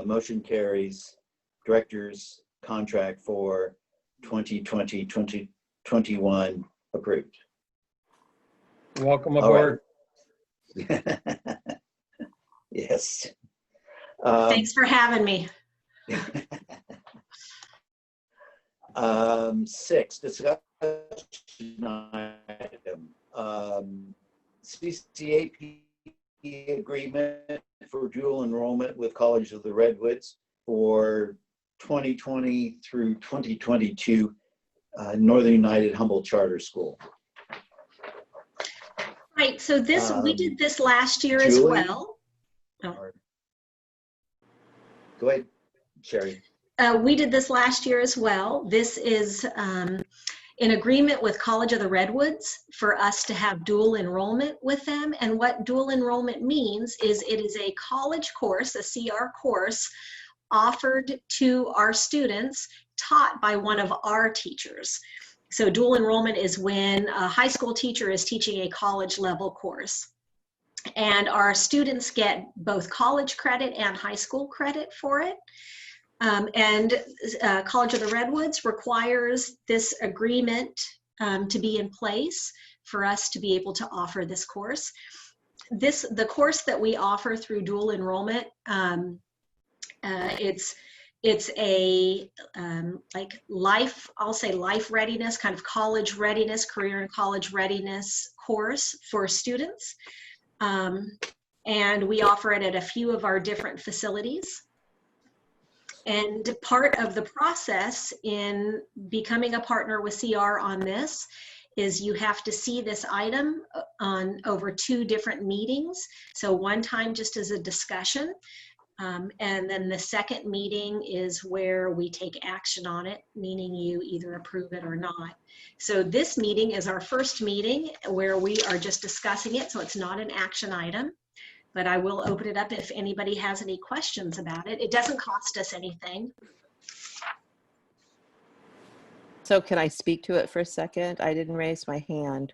Motion carries. Director's contract for 2020-2021 approved. Welcome All right. aboard. Yes. Thanks for having me. 6, discussion item. CCAP agreement for dual enrollment with College of the Redwoods for 2020 through 2022 Northern United Humboldt Charter School. Right, so this, we did this last year as Julie? well. Go ahead, Sherry. We did this last year as well. This is in agreement with College of the Redwoods for us to have dual enrollment with them. And what dual enrollment means is it is a college course, a CR course, offered to our students, taught by one of our teachers. So dual enrollment is when a high school teacher is teaching a college level course. And our students get both college credit and high school credit for it. College of the Redwoods requires this agreement to be in place for us to be able to offer this course. The course that we offer through dual enrollment, it's a like life, I'll say life readiness, kind of college readiness, career and college readiness course for students. And we offer it at a few of our different facilities. And part of the process in becoming a partner with CR on this is you have to see this item on over 2 different meetings. So one time just as a discussion, and then the second meeting is where we take action on it, meaning you either approve it or not. So this meeting is our first meeting where we are just discussing it, so it's not an action item. but I will open it up if anybody has any questions about it. It doesn't cost us anything. So can I speak to it for a second? I didn't raise my hand.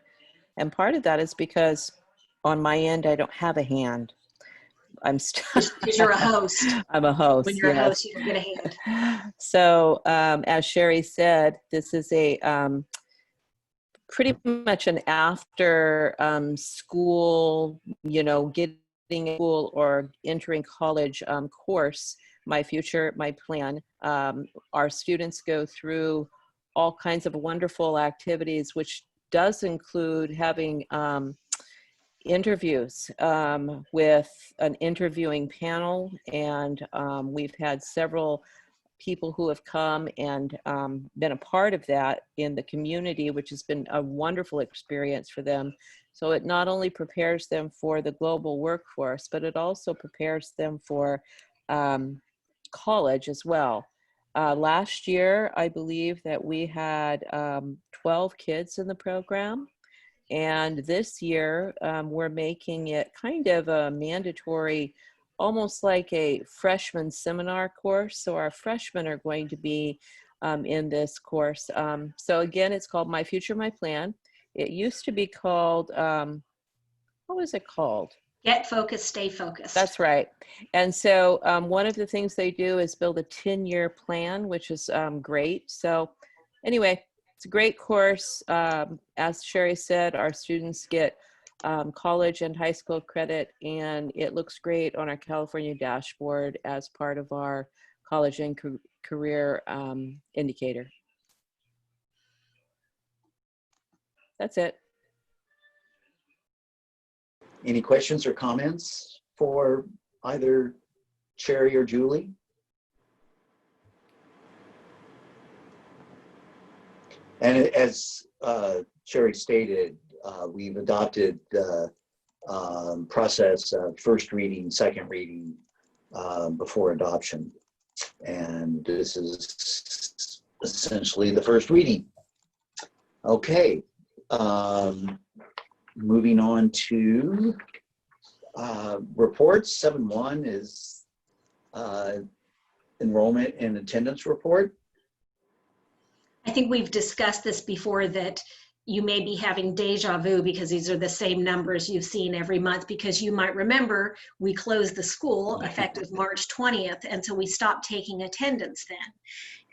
And part of that is because on my end, I don't have a hand. I'm Because you're a host. I'm a host. When you're a yes. host, you don't get a hand. So as Sherry said, this is a pretty much an after school, getting a school or entering college course, My Future, My Plan. Our students go through all kinds of wonderful activities, which does include having interviews with an interviewing panel. And we've had several people who have come and been a part of that in the community, which has been a wonderful experience for them. So it not only prepares them for the global workforce, but it also prepares them for college as well. Last year, I believe that we had 12 kids in the program. And this year, we're making it kind of a mandatory, almost like a freshman seminar course. So our freshmen are going to be in this course. So again, it's called My Future, My Plan. It used to be called, what was it called? Get focused, stay focused. That's right. And so one of the things they do is build a 10-year plan, which is great. So anyway, it's a great course. As Sherry said, our students get college and high school credit, and it looks great on our California dashboard as part of our college and career indicator. That's it. Any questions or comments for either Sherry or Julie? And as Sherry stated, we've adopted the process of first reading, second reading before adoption. And this is essentially the first reading. Okay. Moving on to reports. 7.1 is enrollment and attendance report. I think we've discussed this before, that you may be having deja vu because these are the same numbers you've seen every month, because you might remember we closed the school effective March 20th, and so we stopped taking attendance then.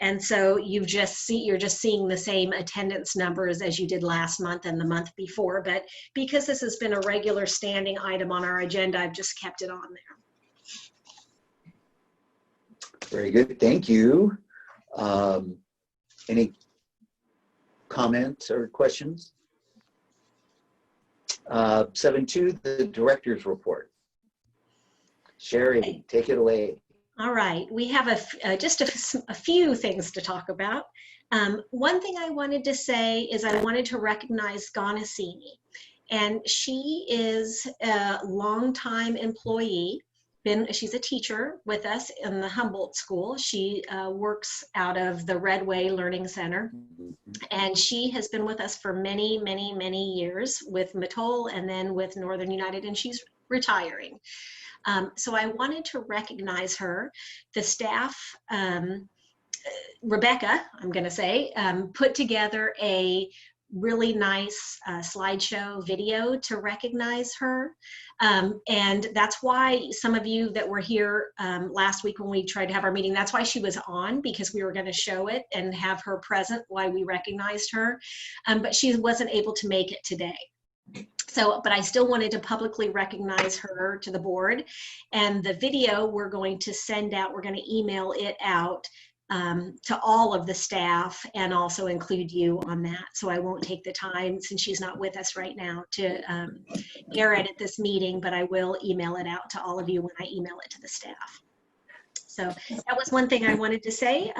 And so you're just seeing the same attendance numbers as you did last month and the month before, but because this has been a regular standing item on our agenda, I've just kept it on there. Very good, thank you. Any comments or questions? 7.2, the director's report. Sherry, take it away. All right, we have just a few things to talk about. One thing I wanted to say is I wanted to recognize Ganasini, and she is a longtime employee. She's a teacher with us in the Humboldt School. She works out of the Redway Learning Center, and she has been with us for many, many, many years with Mattole and then with Northern United, and she's retiring. So I wanted to recognize her. The staff, Rebecca, I'm going to say, put together a really nice slideshow video to recognize her. And that's why some of you that were here last week when we tried to have our meeting, that's why she was on, because we were going to show it and have her present while we recognized her. But she wasn't able to make it today. So, but I still wanted to publicly recognize her to the board. And the video we're going to send out, we're going to email it out to all of the staff and also include you on that. So I won't take the time, since she's not with us right now, to air it at this meeting, but I will email it out to all of you when I email it to the staff. So that was one thing I wanted to say.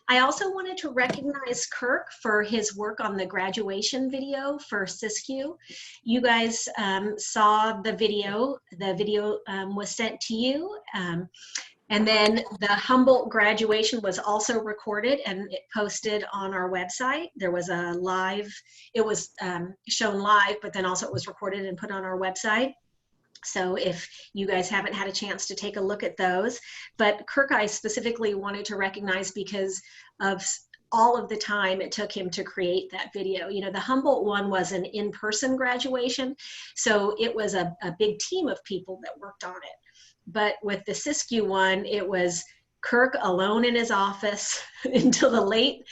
I also wanted to recognize Kirk for his work on the graduation video for Siskiyou. You guys saw the video. The video was sent to you. And then the Humboldt graduation was also recorded and it posted on our website. There was a live, it was shown live, but then also it was recorded and put on our website. So if you guys haven't had a chance to take a look at those, but Kirk, I specifically wanted to recognize because of all of the time it took him to create that video. You know, the Humboldt one was an in-person graduation, so it was a big team of people that worked on it. But with the Siskiyou one, it was Kirk alone in his office until the late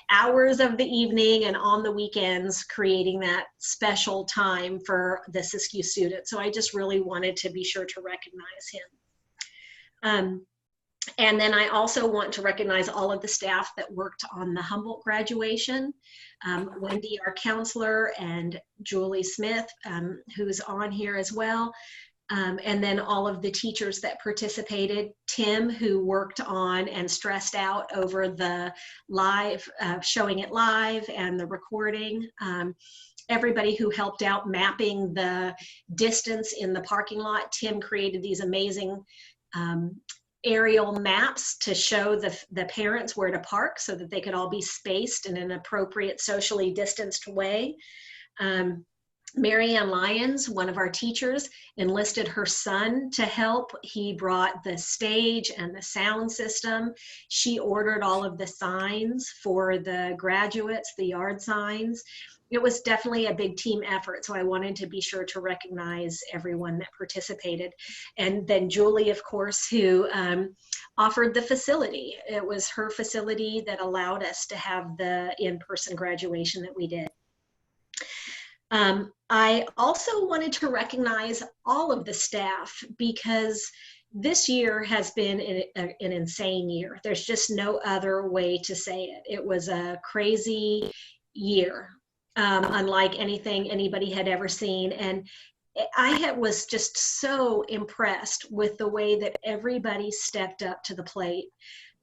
hours of the evening and on the weekends, creating that special time for the Siskiyou students. So I just really wanted to be sure to recognize him. And then I also want to recognize all of the staff that worked on the Humboldt graduation. Wendy, our counselor, and Julie Smith, who's on here as well. And then all of the teachers that participated, Tim, who worked on and stressed out over the live, showing it live and the recording. Everybody who helped out mapping the distance in the parking lot. Tim created these amazing aerial maps to show the parents where to park so that they could all be spaced in an appropriate socially distanced way. Mary Ann Lyons, one of our teachers, enlisted her son to help. He brought the stage and the sound system. She ordered all of the signs for the graduates, the yard signs. It was definitely a big team effort, so I wanted to be sure to recognize everyone that participated. And then Julie, of course, who offered the facility. It was her facility that allowed us to have the in-person graduation that we did. I also wanted to recognize all of the staff because this year has been an insane year. There's just no other way to say it. It was a crazy year, unlike anything anybody had ever seen. And I was just so impressed with the way that everybody stepped up to the plate.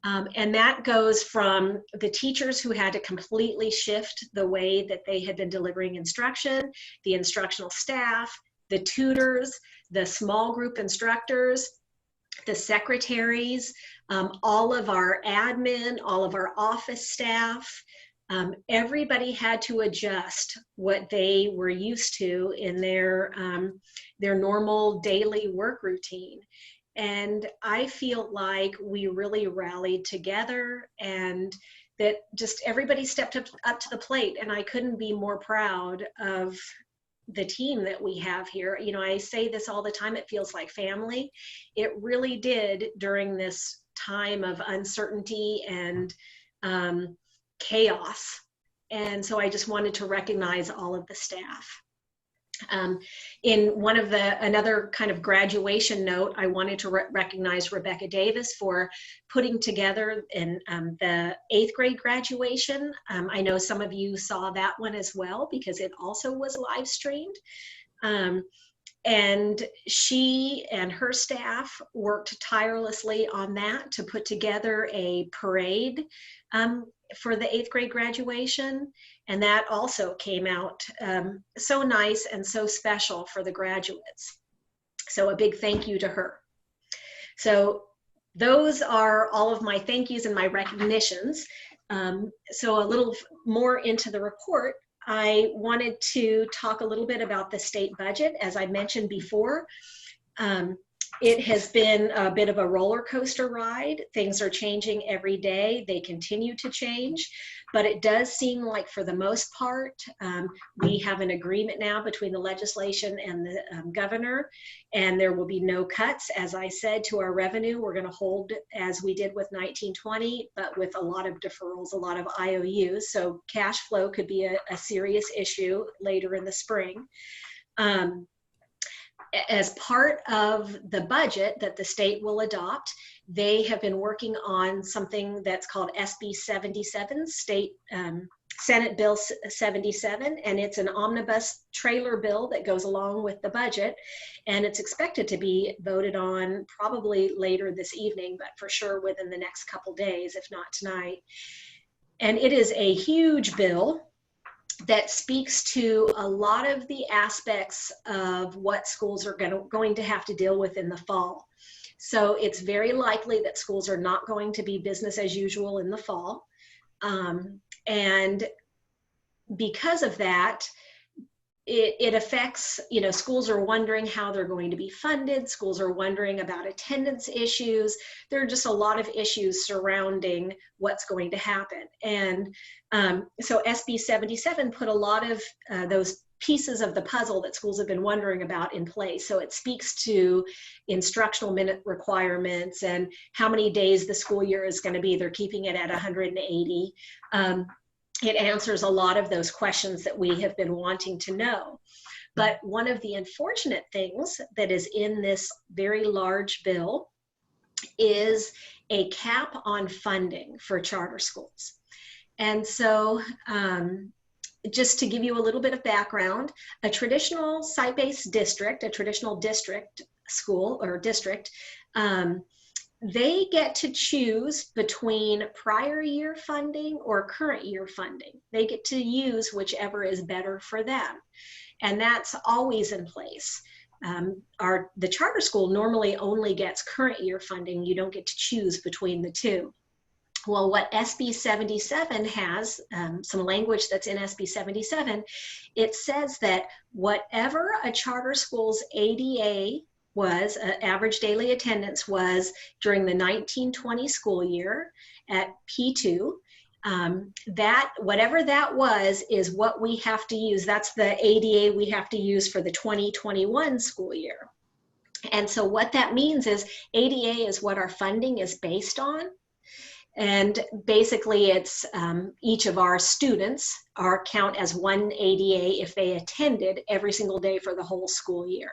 And that goes from the teachers who had to completely shift the way that they had been delivering instruction, the instructional staff, the tutors, the small group instructors, the secretaries, all of our admin, all of our office staff. Everybody had to adjust what they were used to in their normal daily work routine. And I feel like we really rallied together and that just everybody stepped up to the plate. And I couldn't be more proud of the team that we have here. You know, I say this all the time, it feels like family. It really did during this time of uncertainty and chaos. And so I just wanted to recognize all of the staff. In one of another kind of graduation note, I wanted to recognize Rebecca Davis for putting together the 8th grade graduation. I know some of you saw that one as well because it also was live streamed. And she and her staff worked tirelessly on that to put together a parade for the 8th grade graduation. And that also came out so nice and so special for the graduates. So a big thank you to her. So those are all of my thank yous and my recognitions. So a little more into the report, I wanted to talk a little bit about the state budget. As I mentioned before, it has been a bit of a roller coaster ride. Things are changing every day. They continue to change, but it does seem like for the most part, we have an agreement now between the legislation and the governor, and there will be no cuts. As I said, to our revenue, we're going to hold as we did with 1920, but with a lot of deferrals, a lot of IOUs. So cash flow could be a serious issue later in the spring. As part of the budget that the state will adopt, they have been working on something that's called SB 77, Senate Bill 77, and it's an omnibus trailer bill that goes along with the budget, and it's expected to be voted on probably later this evening, but for sure within the next couple days, if not tonight. And it is a huge bill that speaks to a lot of the aspects of what schools are going to have to deal with in the fall. So it's very likely that schools are not going to be business as usual in the fall. And because of that, it affects, you know, schools are wondering how they're going to be funded. Schools are wondering about attendance issues. There are just a lot of issues surrounding what's going to happen. And so SB 77 put a lot of those pieces of the puzzle that schools have been wondering about in place. So it speaks to instructional minute requirements and how many days the school year is going to be. They're keeping it at 180. It answers a lot of those questions that we have been wanting to know. But one of the unfortunate things that is in this very large bill is a cap on funding for charter schools. And so just to give you a little bit of background, a traditional site-based district, a traditional district school or district, they get to choose between prior year funding or current year funding. They get to use whichever is better for them. And that's always in place. The charter school normally only gets current year funding. You don't get to choose between the two. Well, what SB 77 has, some language that's in SB 77, it says that whatever a charter school's ADA was, average daily attendance was during the 1920 school year at P2, that whatever that was is what we have to use. That's the ADA we have to use for the 2021 school year. And so what that means is ADA is what our funding is based on. And basically it's each of our students are count as one ADA if they attended every single day for the whole school year.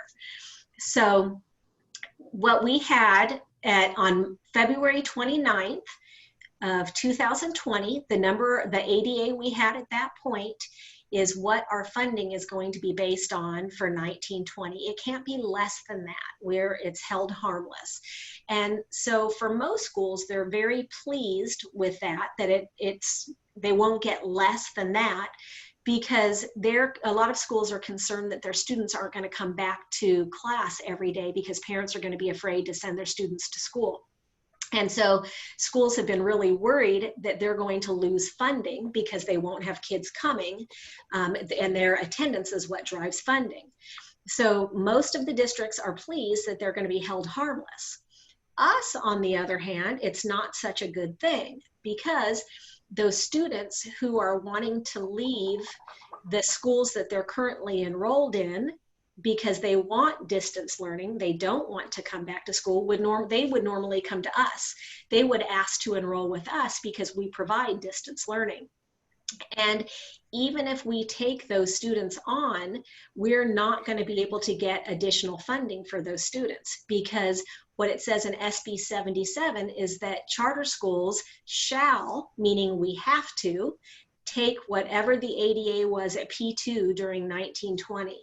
So what we had on February 29th of 2020, the ADA we had at that point is what our funding is going to be based on for 1920. It can't be less than that, where it's held harmless. And so for most schools, they're very pleased with that, they won't get less than that, because a lot of schools are concerned that their students aren't going to come back to class every day because parents are going to be afraid to send their students to school. And so schools have been really worried that they're going to lose funding because they won't have kids coming, and their attendance is what drives funding. So most of the districts are pleased that they're going to be held harmless. Us, on the other hand, it's not such a good thing, because those students who are wanting to leave the schools that they're currently enrolled in because they want distance learning, they don't want to come back to school, they would normally come to us. They would ask to enroll with us because we provide distance learning. And even if we take those students on, we're not going to be able to get additional funding for those students, because what it says in SB 77 is that charter schools shall, meaning we have to, take whatever the ADA was at P2 during 1920.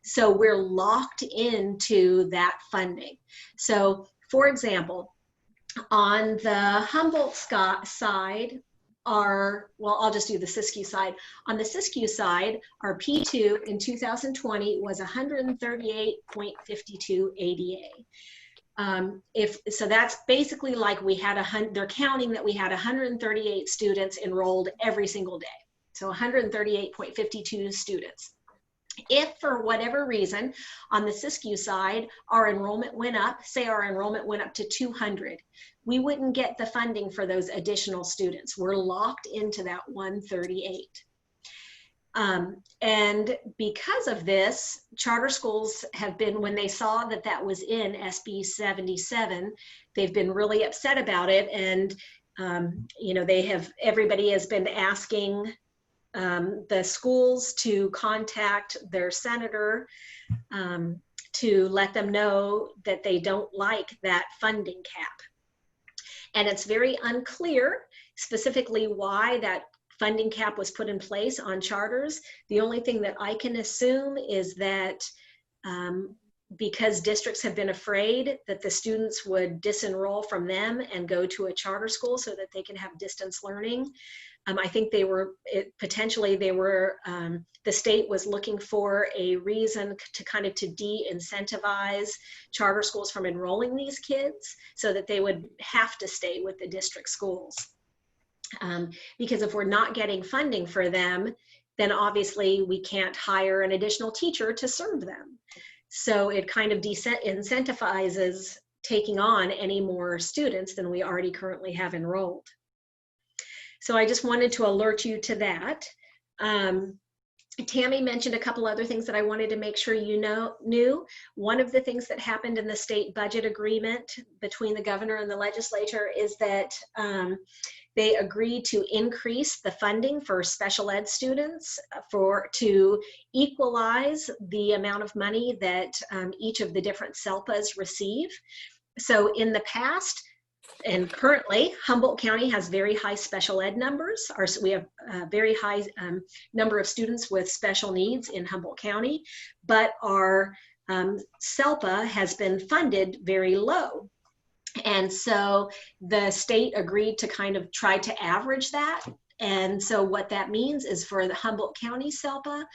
So we're locked into that funding. So for example, on the Humboldt side, I'll just do the Siskiyou side. On the Siskiyou side, our P2 in 2020 was 138.52 ADA. So that's basically like they're counting that we had 138 students enrolled every single day. So 138.52 students. If for whatever reason on the Siskiyou side, our enrollment went up, say our enrollment went up to 200, we wouldn't get the funding for those additional students. We're locked into that 138. And because of this, charter schools have been, when they saw that that was in SB 77, they've been really upset about it. And, you know, everybody has been asking the schools to contact their senator to let them know that they don't like that funding cap. And it's very unclear specifically why that funding cap was put in place on charters. The only thing that I can assume is that because districts have been afraid that the students would disenroll from them and go to a charter school so that they can have distance learning. I think the state was looking for a reason to kind of to de-incentivize charter schools from enrolling these kids so that they would have to stay with the district schools. Because if we're not getting funding for them, then obviously we can't hire an additional teacher to serve them. So it kind of incentivizes taking on any more students than we already currently have enrolled. So I just wanted to alert you to that. Tammy mentioned a couple other things that I wanted to make sure you knew. One of the things that happened in the state budget agreement between the governor and the legislature is that they agreed to increase the funding for special ed students to equalize the amount of money that each of the different SELPAs receive. So in the past, and currently, Humboldt County has very high special ed numbers. We have a very high number of students with special needs in Humboldt County, but our SELPA has been funded very low. And so the state agreed to kind of try to average that. And so what that means is for the Humboldt County SELPA,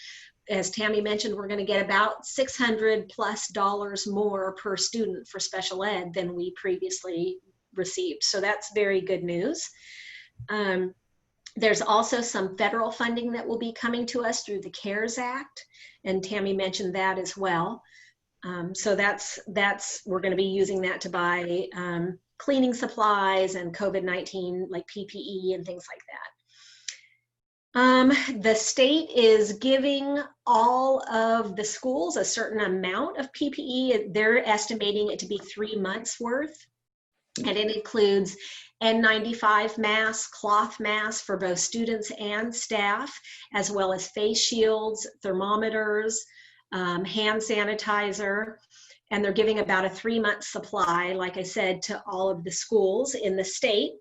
as Tammy mentioned, we're going to get about $600+ more per student for special ed than we previously received. So that's very good news. There's also some federal funding that will be coming to us through the CARES Act, and Tammy mentioned that as well. So we're going to be using that to buy cleaning supplies and COVID-19 like PPE and things like that. The state is giving all of the schools a certain amount of PPE. They're estimating it to be 3 months worth. And it includes N95 masks, cloth masks for both students and staff, as well as face shields, thermometers, hand sanitizer. And they're giving about a 3-month supply, like I said, to all of the schools in the state.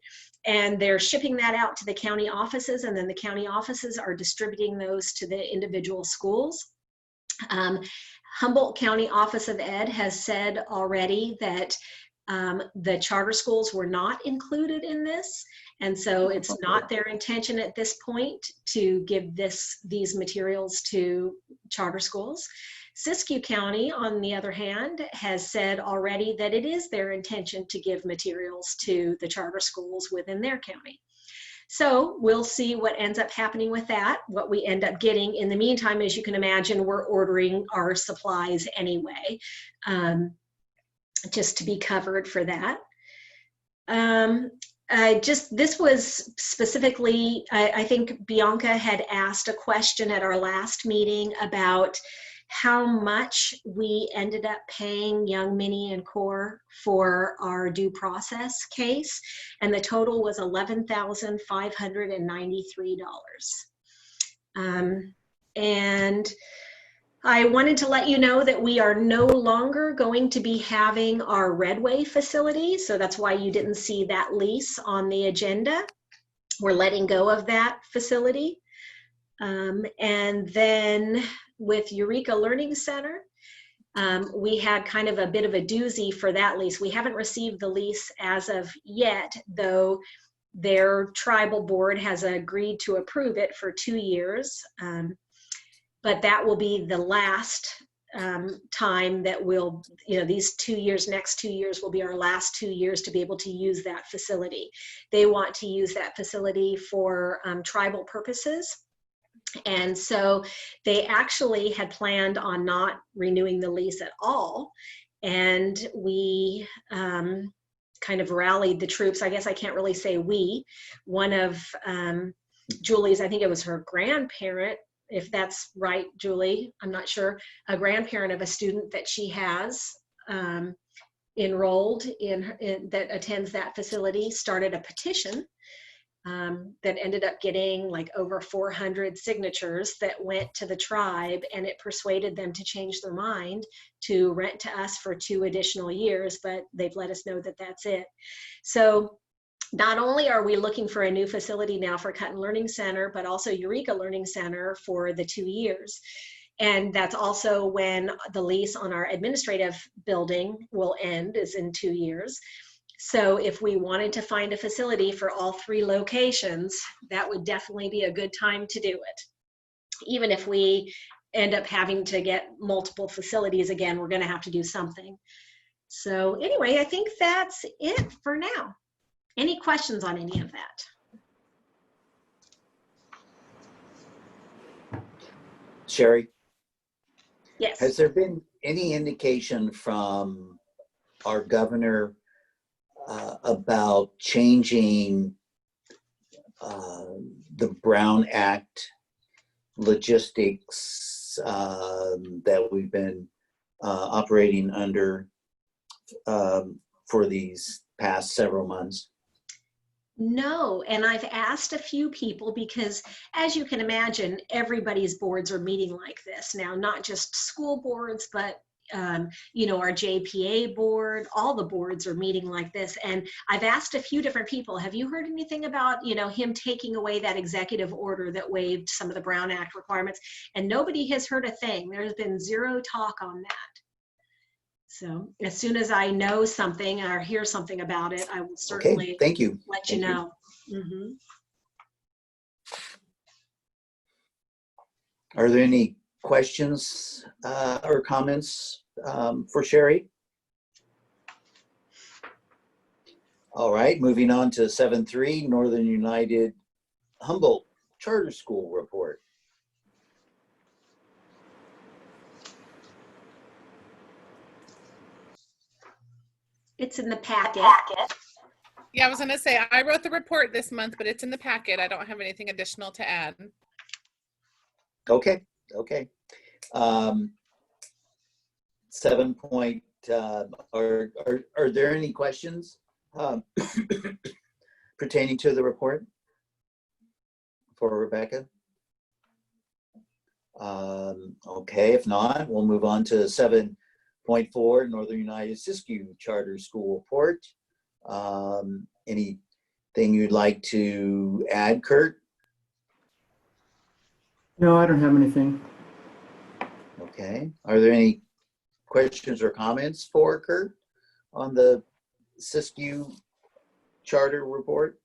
And they're shipping that out to the county offices, and then the county offices are distributing those to the individual schools. Humboldt County Office of Ed has said already that the charter schools were not included in this, and so it's not their intention at this point to give these materials to charter schools. Siskiyou County, on the other hand, has said already that it is their intention to give materials to the charter schools within their county. So we'll see what ends up happening with that, what we end up getting. In the meantime, as you can imagine, we're ordering our supplies anyway, just to be covered for that. This was specifically, I think Bianca had asked a question at our last meeting about how much we ended up paying Young, Mini, and Core for our due process case, and the total was $11,593. And I wanted to let you know that we are no longer going to be having our Redway facility, so that's why you didn't see that lease on the agenda. We're letting go of that facility. And then with Eureka Learning Center, we had kind of a bit of a doozy for that lease. We haven't received the lease as of yet, though their tribal board has agreed to approve it for 2 years. But that will be the last time that we'll, these 2 years, next 2 years will be our last 2 years to be able to use that facility. They want to use that facility for tribal purposes. And so they actually had planned on not renewing the lease at all. And we kind of rallied the troops. I guess I can't really say we. One of Julie's, I think it was her grandparent, if that's right, Julie, I'm not sure, a grandparent of a student that she has enrolled in that attends that facility, started a petition that ended up getting like over 400 signatures that went to the tribe, and it persuaded them to change their mind to rent to us for 2 additional years, but they've let us know that that's it. So not only are we looking for a new facility now for Cutton Learning Center, but also Eureka Learning Center for the 2 years. And that's also when the lease on our administrative building will end, is in 2 years. So if we wanted to find a facility for all 3 locations, that would definitely be a good time to do it. Even if we end up having to get multiple facilities again, we're going to have to do something. So anyway, I think that's it for now. Any questions on any of that? Sherry, Yes. has there been any indication from our governor about changing the Brown Act logistics that we've been operating under for these past several months? No, and I've asked a few people because, as you can imagine, everybody's boards are meeting like this now, not just school boards, but you know, our JPA board, all the boards are meeting like this. And I've asked a few different people, have you heard anything about, you know, him taking away that executive order that waived some of the Brown Act requirements? And nobody has heard a thing. There's been zero talk on that. So as soon as I know something or hear something about it, I will certainly Okay, thank you. let you know. Mm-hmm. Are there any questions or comments for Sherry? All right, moving on to 7.3, Northern United Humboldt Charter School report. It's in the packet. Yeah, I was gonna say, I wrote the report this month, but it's in the packet. I don't have anything additional to add. Okay, okay. 7 point, are there any questions pertaining to the report for Rebecca? Okay, if not, we'll move on to 7.4, Northern United Siskiyou Charter School report. Anything you'd like to add, Kurt? No, I don't have anything. Okay, are there any questions or comments for Kurt on the Siskiyou Charter report?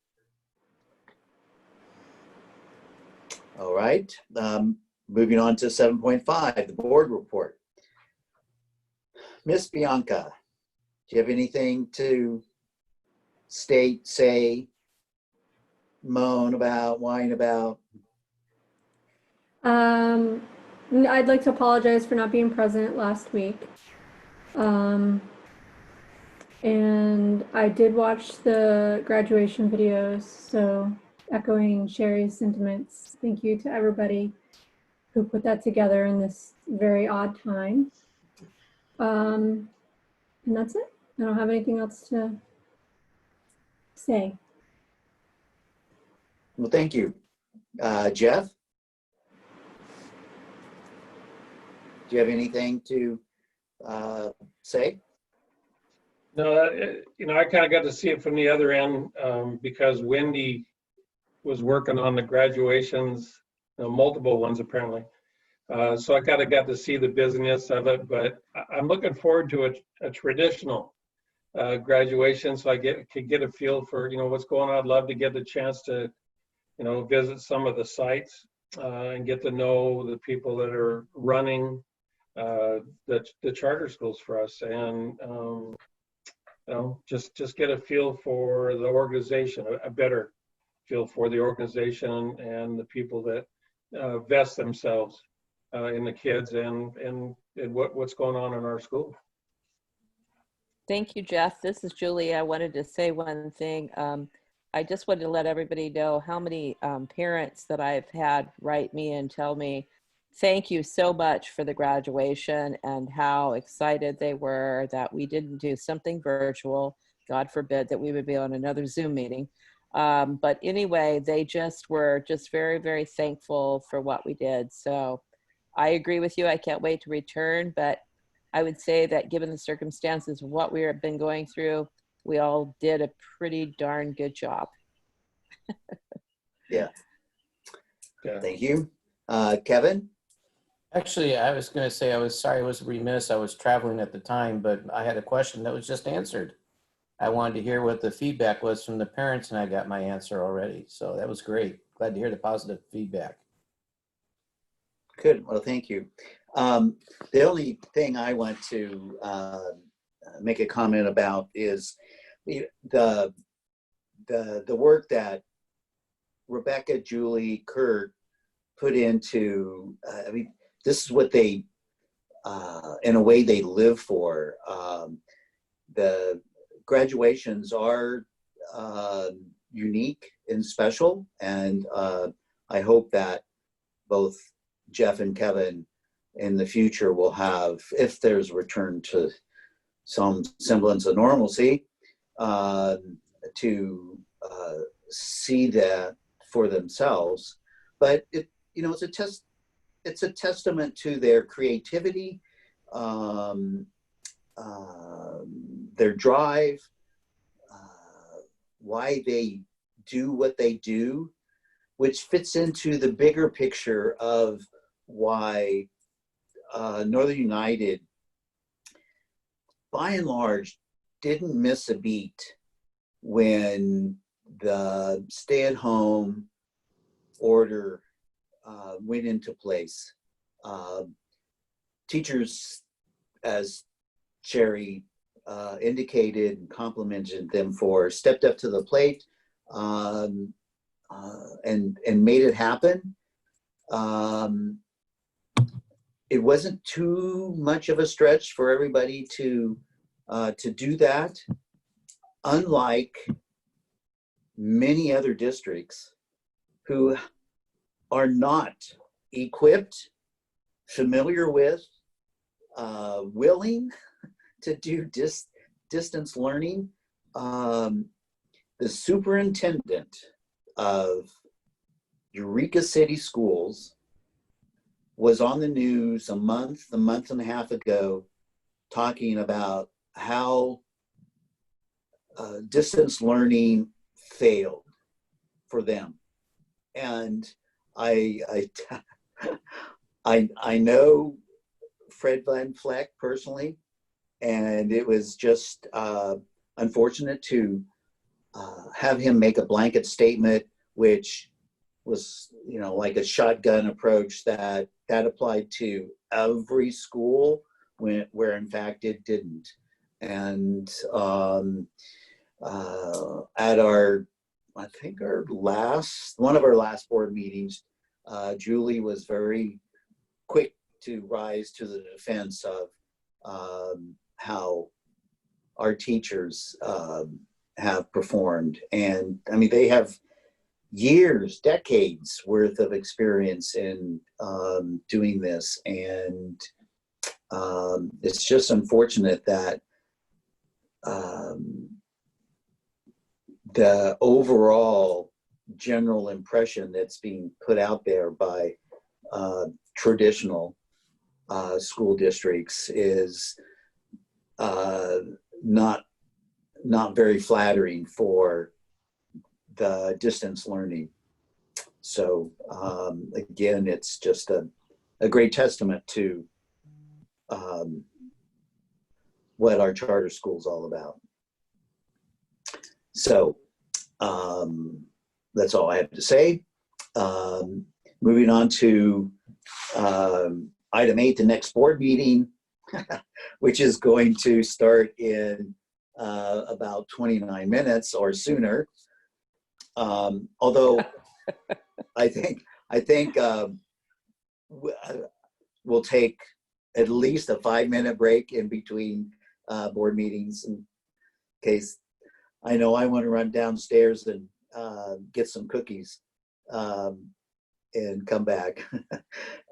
All right, moving on to 7.5, the board report. Miss Bianca, do you have anything to state, say, moan about, whine about? I'd like to apologize for not being present last week. And I did watch the graduation videos, so echoing Sherry's sentiments, thank you to everybody who put that together in this very odd time. And that's it. I don't have anything else to say. Well, thank you. Jeff? Do you have anything to say? No, you know, I kind of got to see it from the other end because Wendy was working on the graduations, multiple ones apparently. So I kind of got to see the business of it, but I'm looking forward to a traditional graduation, so I could get a feel for, you know, what's going on. I'd love to get the chance to, you know, visit some of the sites and get to know the people that are running the charter schools for us, and you know, just get a feel for the organization, a better feel for the organization and the people that vest themselves in the kids and what's going on in our school. Thank you, Jeff. This is Julie. I wanted to say one thing. I just wanted to let everybody know how many parents that I've had write me and tell me, thank you so much for the graduation, and how excited they were that we didn't do something virtual. God forbid that we would be on another Zoom meeting. But anyway, they just were just very, very thankful for what we did. So I agree with you. I can't wait to return, but I would say that given the circumstances of what we have been going through, we all did a pretty darn good job. Yeah. Thank you. Kevin? Actually, I was going to say, I was sorry, I was remiss. I was traveling at the time, but I had a question that was just answered. I wanted to hear what the feedback was from the parents, and I got my answer already. So that was great. Glad to hear the positive feedback. Good. Well, thank you. The only thing I want to make a comment about is the work that Rebecca, Julie, Kurt put into, I mean, this is what they, in a way, they live for. The graduations are unique and special, and I hope that both Jeff and Kevin in the future will have, if there's return to some semblance of normalcy, to see that for themselves. But it, you know, it's a testament to their creativity, their drive, why they do what they do, which fits into the bigger picture of why Northern United, by and large, didn't miss a beat when the stay-at-home order went into place. Teachers, as Sherry indicated and complimented them for, stepped up to the plate and made it happen. It wasn't too much of a stretch for everybody to do that, unlike many other districts who are not equipped, familiar with, willing to do distance learning. The superintendent of Eureka City Schools was on the news a month and a half ago, talking about how distance learning failed for them. And I know Fred Van Fleck personally, and it was just unfortunate to have him make a blanket statement, which was, you know, like a shotgun approach that applied to every school, where in fact it didn't. And at our, I think one of our last board meetings, Julie was very quick to rise to the defense of how our teachers have performed. And I mean, they have years, decades worth of experience in doing this. And it's just unfortunate that the overall general impression that's being put out there by traditional school districts is not very flattering for the distance learning. So again, it's just a great testament to what our charter school is all about. So that's all I have to say. Moving on to item 8, the next board meeting, which is going to start in about 29 minutes or sooner. Although I think we'll take at least a 5-minute break in between board meetings, in case I know I want to run downstairs and get some cookies and come back.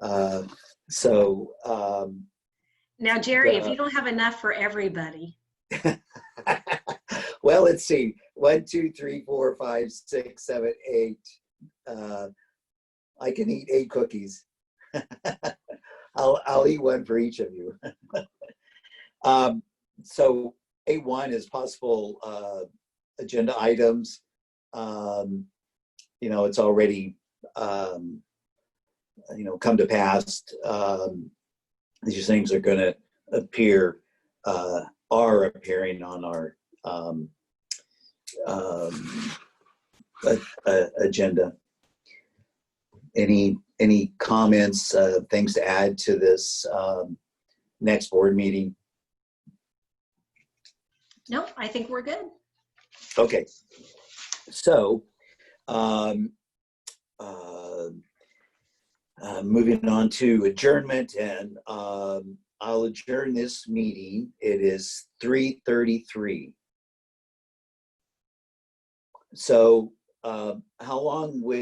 Now, Jerry, if you don't have enough for everybody. Well, let's see. 1, 2, 3, 4, 5, 6, 7, 8. I can eat 8 cookies. I'll eat one for each of you. So 8.1 is possible agenda items. You know, it's already you know, come to pass. These things are going to appear, are appearing on our agenda. Any comments, things to add to this next board meeting? No, I think we're good. Okay, so Moving on to adjournment, and I'll adjourn this meeting. It is 3:33. So how long would